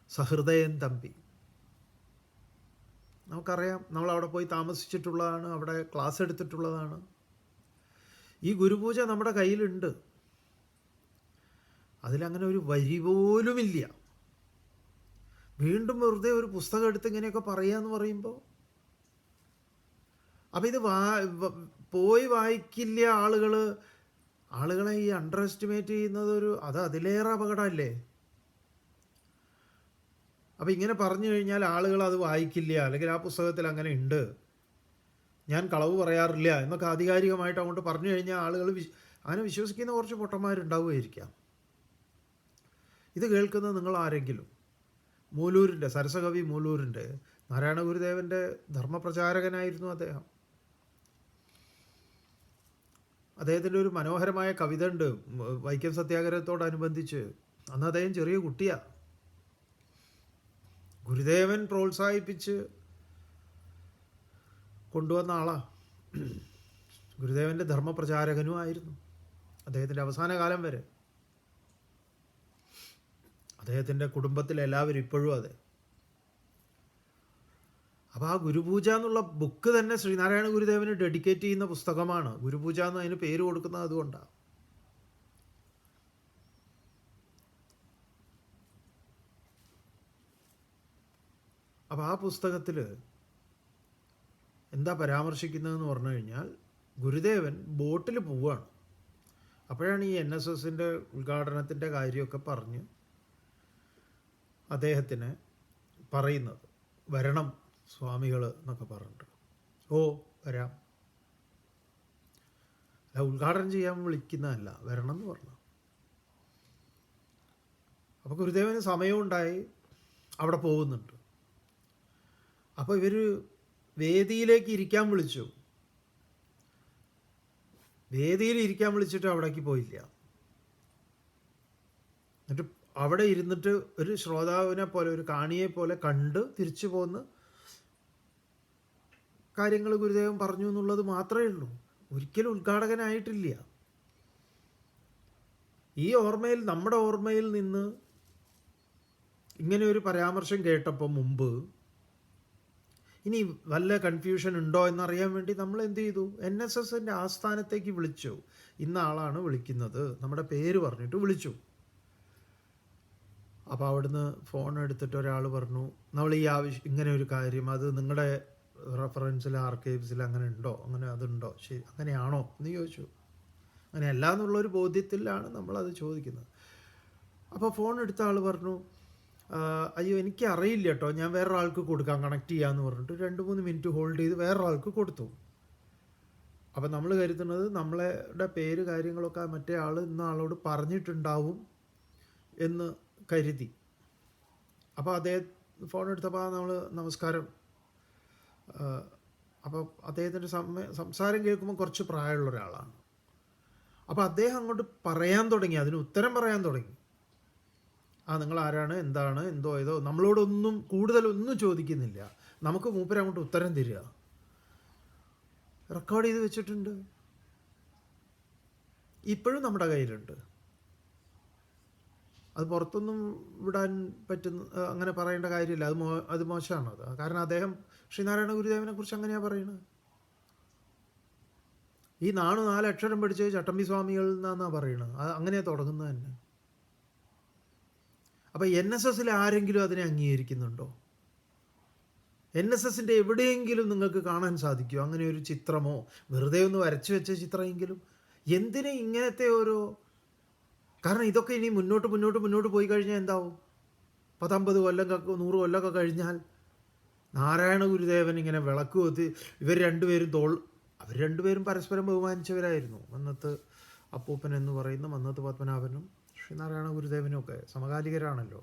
സഹൃദയൻ തമ്പി, നമുക്കറിയാം, നമ്മളവിടെ പോയി താമസിച്ചിട്ടുള്ളതാണ്, അവിടെ ക്ലാസ് എടുത്തിട്ടുള്ളതാണ്. ഈ ഗുരുപൂജ നമ്മുടെ കയ്യിലുണ്ട്. അതിലങ്ങനെ ഒരു വരി പോലുമില്ല. വീണ്ടും വെറുതെ ഒരു പുസ്തകം എടുത്ത് ഇങ്ങനെയൊക്കെ പറയാന്ന് പറയുമ്പോൾ, അപ്പം ഇത് പോയി വായിക്കില്ല ആളുകളെ ഈ അണ്ടർ എസ്റ്റിമേറ്റ് ചെയ്യുന്നത് അതിലേറെ അപകടമല്ലേ. അപ്പം ഇങ്ങനെ പറഞ്ഞു കഴിഞ്ഞാൽ ആളുകൾ അത് വായിക്കില്ല, അല്ലെങ്കിൽ ആ പുസ്തകത്തിൽ അങ്ങനെ ഉണ്ട്, ഞാൻ കളവ് പറയാറില്ല എന്നൊക്കെ ആധികാരികമായിട്ട് അങ്ങോട്ട് പറഞ്ഞു കഴിഞ്ഞാൽ ആളുകൾ അങ്ങനെ വിശ്വസിക്കുന്ന കുറച്ച് പൊട്ടന്മാരുണ്ടാവുമായിരിക്കാം. ഇത് കേൾക്കുന്നത് നിങ്ങൾ ആരെങ്കിലും മൂലൂരിൻ്റെ, സരസകവി മൂലൂരിൻ്റെ, നാരായണ ഗുരുദേവൻ്റെ ധർമ്മപ്രചാരകനായിരുന്നു അദ്ദേഹം. അദ്ദേഹത്തിൻ്റെ ഒരു മനോഹരമായ കവിത ഉണ്ട് വൈക്കം സത്യാഗ്രഹത്തോടനുബന്ധിച്ച്. അന്ന് അദ്ദേഹം ചെറിയ കുട്ടിയാണ്. ഗുരുദേവൻ പ്രോത്സാഹിപ്പിച്ച് കൊണ്ടുവന്ന ആളാണ്. ഗുരുദേവൻ്റെ ധർമ്മപ്രചാരകനും ആയിരുന്നു അദ്ദേഹത്തിൻ്റെ അവസാന കാലം വരെ. അദ്ദേഹത്തിൻ്റെ കുടുംബത്തിലെല്ലാവരും ഇപ്പോഴും അതെ. അപ്പോൾ ആ ഗുരുപൂജ എന്നുള്ള ബുക്ക് തന്നെ ശ്രീനാരായണ ഗുരുദേവന് ഡെഡിക്കേറ്റ് ചെയ്യുന്ന പുസ്തകമാണ്. ഗുരുപൂജ എന്ന് അതിന് പേര് കൊടുക്കുന്നത് അതുകൊണ്ടാണ്. അപ്പോൾ ആ പുസ്തകത്തിൽ എന്താ പരാമർശിക്കുന്നതെന്ന് പറഞ്ഞു കഴിഞ്ഞാൽ, ഗുരുദേവൻ ബോട്ടിൽ പോവുകയാണ്. അപ്പോഴാണ് ഈ NSSൻ്റെ ഉദ്ഘാടനത്തിൻ്റെ കാര്യമൊക്കെ പറഞ്ഞ് അദ്ദേഹത്തിന് പറയുന്നത്, വരണം സ്വാമികൾ എന്നൊക്കെ പറഞ്ഞിട്ട്. ഓ വരാം, അല്ല ഉദ്ഘാടനം ചെയ്യാൻ വിളിക്കുന്നതല്ല, വരണം എന്ന് പറഞ്ഞു. അപ്പോൾ ഗുരുദേവന് സമയമുണ്ടായി, അവിടെ പോകുന്നുണ്ട്. അപ്പോൾ ഇവർ വേദിയിലേക്ക് ഇരിക്കാൻ വിളിച്ചു. വേദിയിൽ ഇരിക്കാൻ വിളിച്ചിട്ട് അവിടേക്ക് പോയില്ല. എന്നിട്ട് അവിടെ ഇരുന്നിട്ട് ഒരു ശ്രോതാവിനെ പോലെ, ഒരു കാണിയെ പോലെ കണ്ട് തിരിച്ചു പോന്ന് കാര്യങ്ങൾ ഗുരുദേവൻ പറഞ്ഞു എന്നുള്ളത് മാത്രമേ ഉള്ളൂ. ഒരിക്കലും ഉദ്ഘാടകനായിട്ടില്ല. ഈ ഓർമ്മയിൽ, നമ്മുടെ ഓർമ്മയിൽ നിന്ന് ഇങ്ങനെ ഒരു പരാമർശം കേട്ടപ്പോൾ മുമ്പ് ഇനി വല്ല കൺഫ്യൂഷൻ ഉണ്ടോ എന്നറിയാൻ വേണ്ടി നമ്മൾ എന്ത് ചെയ്തു, NSSൻ്റെ ആസ്ഥാനത്തേക്ക് വിളിച്ചു. ഇന്ന ആളാണ് വിളിക്കുന്നത്, നമ്മുടെ പേര് പറഞ്ഞിട്ട് വിളിച്ചു. അപ്പോൾ അവിടുന്ന് ഫോൺ എടുത്തിട്ട് ഒരാൾ പറഞ്ഞു, നമ്മൾ ഈ ഇങ്ങനെ ഒരു കാര്യം, അത് നിങ്ങളുടെ റെഫറൻസിൽ ആർക്കൈവ്സിൽ അങ്ങനെ ഉണ്ടോ, അങ്ങനെ അതുണ്ടോ, ശരി അങ്ങനെയാണോ എന്ന് ചോദിച്ചു. അങ്ങനെയല്ല എന്നുള്ളൊരു ബോധ്യത്തിലാണ് നമ്മളത് ചോദിക്കുന്നത്. അപ്പോൾ ഫോൺ എടുത്ത ആൾ പറഞ്ഞു, അയ്യോ എനിക്ക് അറിയില്ല കേട്ടോ, ഞാൻ വേറൊരാൾക്ക് കൊടുക്കാം, കണക്ട് ചെയ്യാമെന്ന് പറഞ്ഞിട്ട് 2-3 മിനിറ്റ് ഹോൾഡ് ചെയ്ത് വേറൊരാൾക്ക് കൊടുത്തു. അപ്പം നമ്മൾ കരുതുന്നത് നമ്മളുടെ പേര് കാര്യങ്ങളൊക്കെ മറ്റേ ആൾ ഇന്ന ആളോട് പറഞ്ഞിട്ടുണ്ടാവും എന്ന് കരുതി. അപ്പോൾ അദ്ദേഹം ഫോൺ എടുത്തപ്പോൾ നമ്മൾ നമസ്കാരം. അപ്പോൾ അദ്ദേഹത്തിൻ്റെ സംസാരം കേൾക്കുമ്പോൾ കുറച്ച് പ്രായമുള്ള ഒരാളാണ്. അപ്പോൾ അദ്ദേഹം അങ്ങോട്ട് പറയാൻ തുടങ്ങി, അതിന് ഉത്തരം പറയാൻ തുടങ്ങി. നിങ്ങൾ ആരാണ്, എന്താണ്, എന്തോ ഏതോ, നമ്മളോടൊന്നും കൂടുതലൊന്നും ചോദിക്കുന്നില്ല, നമുക്ക് മൂപ്പര് അങ്ങോട്ട് ഉത്തരം തരിക. റെക്കോർഡ് ചെയ്ത് വെച്ചിട്ടുണ്ട്, ഇപ്പോഴും നമ്മുടെ കയ്യിലുണ്ട്. അത് പുറത്തൊന്നും വിടാൻ പറ്റുന്ന, അങ്ങനെ പറയേണ്ട കാര്യമില്ല. അത് മോശമാണ്. അത് കാരണം അദ്ദേഹം ശ്രീനാരായണ ഗുരുദേവനെ കുറിച്ച് അങ്ങനെയാണ് പറയുന്നത്. ഈ 4 അക്ഷരം പഠിച്ച് ചട്ടമ്പി സ്വാമികൾ എന്നാണ് പറയുന്നത്. അത് അങ്ങനെയാണ് തുടങ്ങുന്നത് തന്നെ. അപ്പോൾ NSSൽ ആരെങ്കിലും അതിനെ അംഗീകരിക്കുന്നുണ്ടോ? NSSൻ്റെ എവിടെയെങ്കിലും നിങ്ങൾക്ക് കാണാൻ സാധിക്കുമോ അങ്ങനെ ഒരു ചിത്രമോ, വെറുതെ ഒന്ന് വരച്ചു വെച്ച ചിത്രമെങ്കിലും? എന്തിനെ ഇങ്ങനത്തെ ഓരോ, കാരണം ഇതൊക്കെ ഇനി മുന്നോട്ട് പോയി കഴിഞ്ഞാൽ എന്താവും? 50 കൊല്ലം 100 കൊല്ലമൊക്കെ കഴിഞ്ഞാൽ നാരായണ ഗുരുദേവൻ ഇങ്ങനെ വിളക്ക് കൊത്തി, ഇവർ രണ്ടുപേരും പരസ്പരം ബഹുമാനിച്ചവരായിരുന്നു. മന്നത്ത് അപ്പൂപ്പൻ എന്ന് പറയുന്ന മന്നത്ത് പത്മനാഭനും ശ്രീനാരായണ ഗുരുദേവനും ഒക്കെ സമകാലികരാണല്ലോ.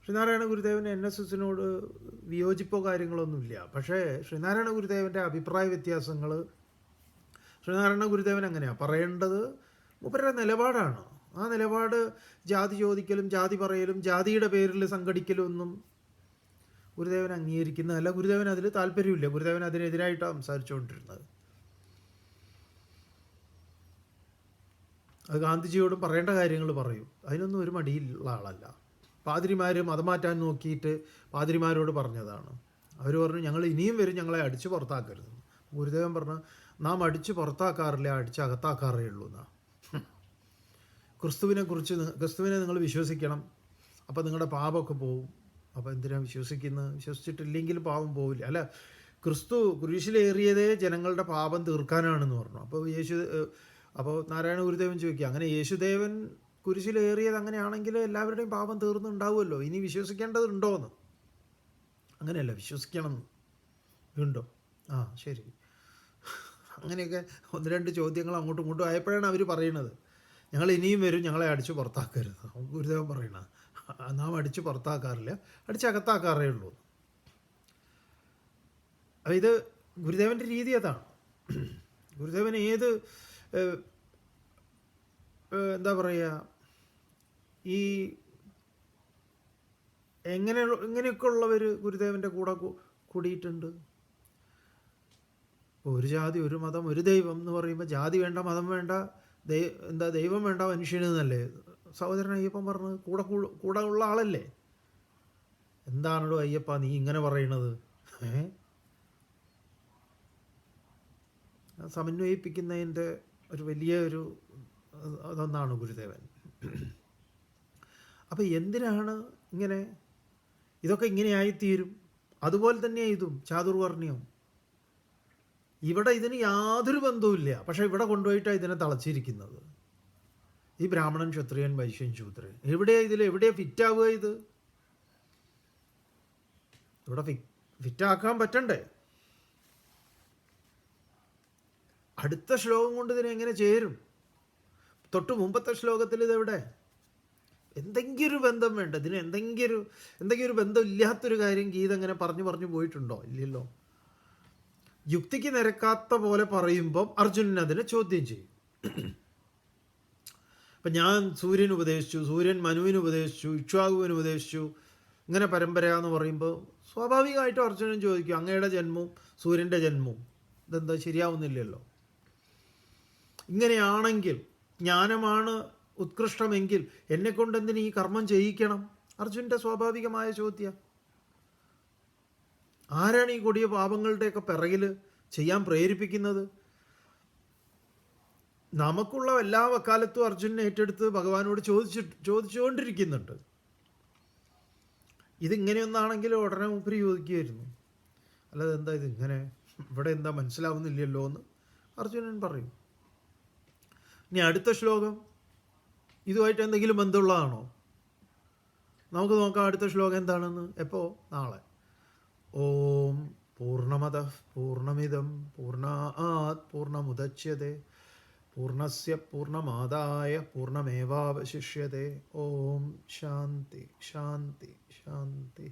ശ്രീനാരായണ ഗുരുദേവന് NSSനോട് വിയോജിപ്പോ കാര്യങ്ങളൊന്നുമില്ല. പക്ഷേ ശ്രീനാരായണ ഗുരുദേവൻ്റെ അഭിപ്രായ വ്യത്യാസങ്ങൾ, ശ്രീനാരായണ ഗുരുദേവൻ അങ്ങനെയാണ് പറയേണ്ടത്, മൂപ്പരുടെ നിലപാടാണ്. ആ നിലപാട് ജാതി ചോദിക്കലും ജാതി പറയലും ജാതിയുടെ പേരിൽ സംഘടിക്കലും ഒന്നും ഗുരുദേവൻ അംഗീകരിക്കുന്നതല്ല. ഗുരുദേവൻ അതിൽ താല്പര്യമില്ല. ഗുരുദേവൻ അതിനെതിരായിട്ടാണ് സംസാരിച്ചുകൊണ്ടിരുന്നത്. അത് ഗാന്ധിജിയോടും പറയേണ്ട കാര്യങ്ങൾ പറയും. അതിനൊന്നും ഒരു മടിയുള്ള ആളല്ല. പാതിരിമാർ മതം മാറ്റാൻ നോക്കിയിട്ട് പാതിരിമാരോട് പറഞ്ഞതാണ്. അവർ പറഞ്ഞു, ഞങ്ങൾ ഇനിയും വരും, ഞങ്ങളെ അടിച്ച് പുറത്താക്കരുത്. ഗുരുദേവൻ പറഞ്ഞു, നാം അടിച്ച് പുറത്താക്കാറില്ല, അടിച്ച് അകത്താക്കാറേ ഉള്ളൂ എന്നാ. ക്രിസ്തുവിനെ നിങ്ങൾ വിശ്വസിക്കണം, അപ്പോൾ നിങ്ങളുടെ പാപമൊക്കെ പോവും. അപ്പോൾ എന്തിനാണ് വിശ്വസിക്കുന്നത്? വിശ്വസിച്ചിട്ടില്ലെങ്കിൽ പാപം പോവില്ല. അല്ല, ക്രിസ്തു കുരിശിലേറിയതേ ജനങ്ങളുടെ പാപം തീർക്കാനാണെന്ന് പറഞ്ഞു. അപ്പോൾ നാരായണ ഗുരുദേവൻ ചോദിക്കുക, അങ്ങനെ യേശുദേവൻ കുരിശിലേറിയത് അങ്ങനെയാണെങ്കിൽ എല്ലാവരുടെയും പാപം തീർന്നുണ്ടാവുമല്ലോ, ഇനി വിശ്വസിക്കേണ്ടതുണ്ടോ എന്ന്. അങ്ങനെയല്ല, വിശ്വസിക്കണം ഉണ്ടോ? ആ ശരി. അങ്ങനെയൊക്കെ ഒന്ന് രണ്ട് ചോദ്യങ്ങൾ അങ്ങോട്ടും ഇങ്ങോട്ടും ആയപ്പോഴാണ് അവർ പറയുന്നത്, ഞങ്ങൾ ഇനിയും വരും, ഞങ്ങളെ അടിച്ച് പുറത്താക്കരുത്. ഗുരുദേവൻ പറയണത്, നാം അടിച്ച് പുറത്താക്കാറില്ല, അടിച്ചകത്താക്കാറേ ഉള്ളൂ. അപ്പോൾ ഇത് ഗുരുദേവൻ്റെ രീതി അതാണ്. ഗുരുദേവൻ എന്താ പറയുക, ഈ എങ്ങനെയൊക്കെ ഉള്ളവർ ഗുരുദേവൻ്റെ കൂടെ കൂടിയിട്ടുണ്ട്. ഒരു ജാതി, ഒരു മതം, ഒരു ദൈവം എന്ന് പറയുമ്പോൾ ജാതി വേണ്ട, മതം വേണ്ട, ദൈവം വേണ്ട, മനുഷ്യന് എന്നല്ലേ സഹോദരൻ അയ്യപ്പൻ പറഞ്ഞത്? കൂടെ ഉള്ള ആളല്ലേ. എന്താണല്ലോ അയ്യപ്പ നീ ഇങ്ങനെ പറയണത്? സമന്വയിപ്പിക്കുന്നതിൻ്റെ ഒരു വലിയ അതൊന്നാണ് ഗുരുദേവൻ. അപ്പം എന്തിനാണ് ഇങ്ങനെ? ഇതൊക്കെ ഇങ്ങനെയായിത്തീരും. അതുപോലെ തന്നെ ഇതും ചാതുർവർണ്ണ്യം. ഇവിടെ ഇതിന് യാതൊരു ബന്ധവുമില്ല, പക്ഷേ ഇവിടെ കൊണ്ടുപോയിട്ടാണ് ഇതിനെ തളച്ചിരിക്കുന്നത്. ഈ ബ്രാഹ്മണൻ, ക്ഷത്രിയൻ, വൈശ്യൻ, ശൂദ്രൻ, എവിടെയാ ഫിറ്റാവുക? ഇവിടെ ഫിറ്റാക്കാൻ പറ്റണ്ടേ? അടുത്ത ശ്ലോകം കൊണ്ട് ഇതിനെങ്ങനെ ചേരും? തൊട്ട് മുമ്പത്തെ ശ്ലോകത്തിൽ ഇതെവിടെ? എന്തെങ്കിലും ഒരു ബന്ധം വേണ്ട ഇതിന്. എന്തെങ്കിലും ഒരു ബന്ധം ഇല്ലാത്തൊരു കാര്യം ഗീത ഇങ്ങനെ പറഞ്ഞു പോയിട്ടുണ്ടോ? ഇല്ലല്ലോ. യുക്തിക്ക് നിരക്കാത്ത പോലെ പറയുമ്പം അർജുനൻ അതിനെ ചോദ്യം ചെയ്യും. അപ്പം ഞാൻ സൂര്യന് ഉപദേശിച്ചു, സൂര്യൻ മനുവിന് ഉപദേശിച്ചു, ഇക്ഷ്വാകുവിന് ഉപദേശിച്ചു, ഇങ്ങനെ പരമ്പര എന്ന് പറയുമ്പോൾ സ്വാഭാവികമായിട്ടും അർജുനൻ ചോദിക്കും, അങ്ങയുടെ ജന്മവും സൂര്യൻ്റെ ജന്മവും ഇതെന്താ ശരിയാവുന്നില്ലല്ലോ? ഇങ്ങനെയാണെങ്കിൽ ജ്ഞാനമാണ് ഉത്കൃഷ്ടമെങ്കിൽ എന്നെക്കൊണ്ട് എന്തിന് ഈ കർമ്മം ചെയ്യിക്കണം? അർജുനൻ്റെ സ്വാഭാവികമായ ചോദ്യം. ആരാണ് ഈ കൊടിയ പാപങ്ങളുടെയൊക്കെ പിറകിൽ ചെയ്യാൻ പ്രേരിപ്പിക്കുന്നത്? നമുക്കുള്ള എല്ലാ വക്കാലത്തും അർജുനനെ ഏറ്റെടുത്ത് ഭഗവാനോട് ചോദിച്ചുകൊണ്ടിരിക്കുന്നുണ്ട്. ഇതിങ്ങനെയൊന്നാണെങ്കിൽ ഉടനെ മൂപ്പര് ചോദിക്കുമായിരുന്നു, അല്ലാതെ എന്താ ഇതിങ്ങനെ, ഇവിടെ എന്താ മനസ്സിലാവുന്നില്ലല്ലോ എന്ന് അർജുനൻ പറയും. ഇനി അടുത്ത ശ്ലോകം ഇതുമായിട്ട് എന്തെങ്കിലും ബന്ധമുള്ളതാണോ? നമുക്ക് നോക്കാം അടുത്ത ശ്ലോകം എന്താണെന്ന്. എപ്പോൾ? നാളെ. ഓം പൂർണ്ണമദഃ പൂർണ്ണമിദം പൂർണ്ണാത് പൂർണ്ണമുദച്യതേ പൂർണ്ണസ്യ പൂർണ്ണമാദായ പൂർണ്ണമേവാവശിഷ്യതേ. ഓം ശാന്തി ശാന്തി ശാന്തി.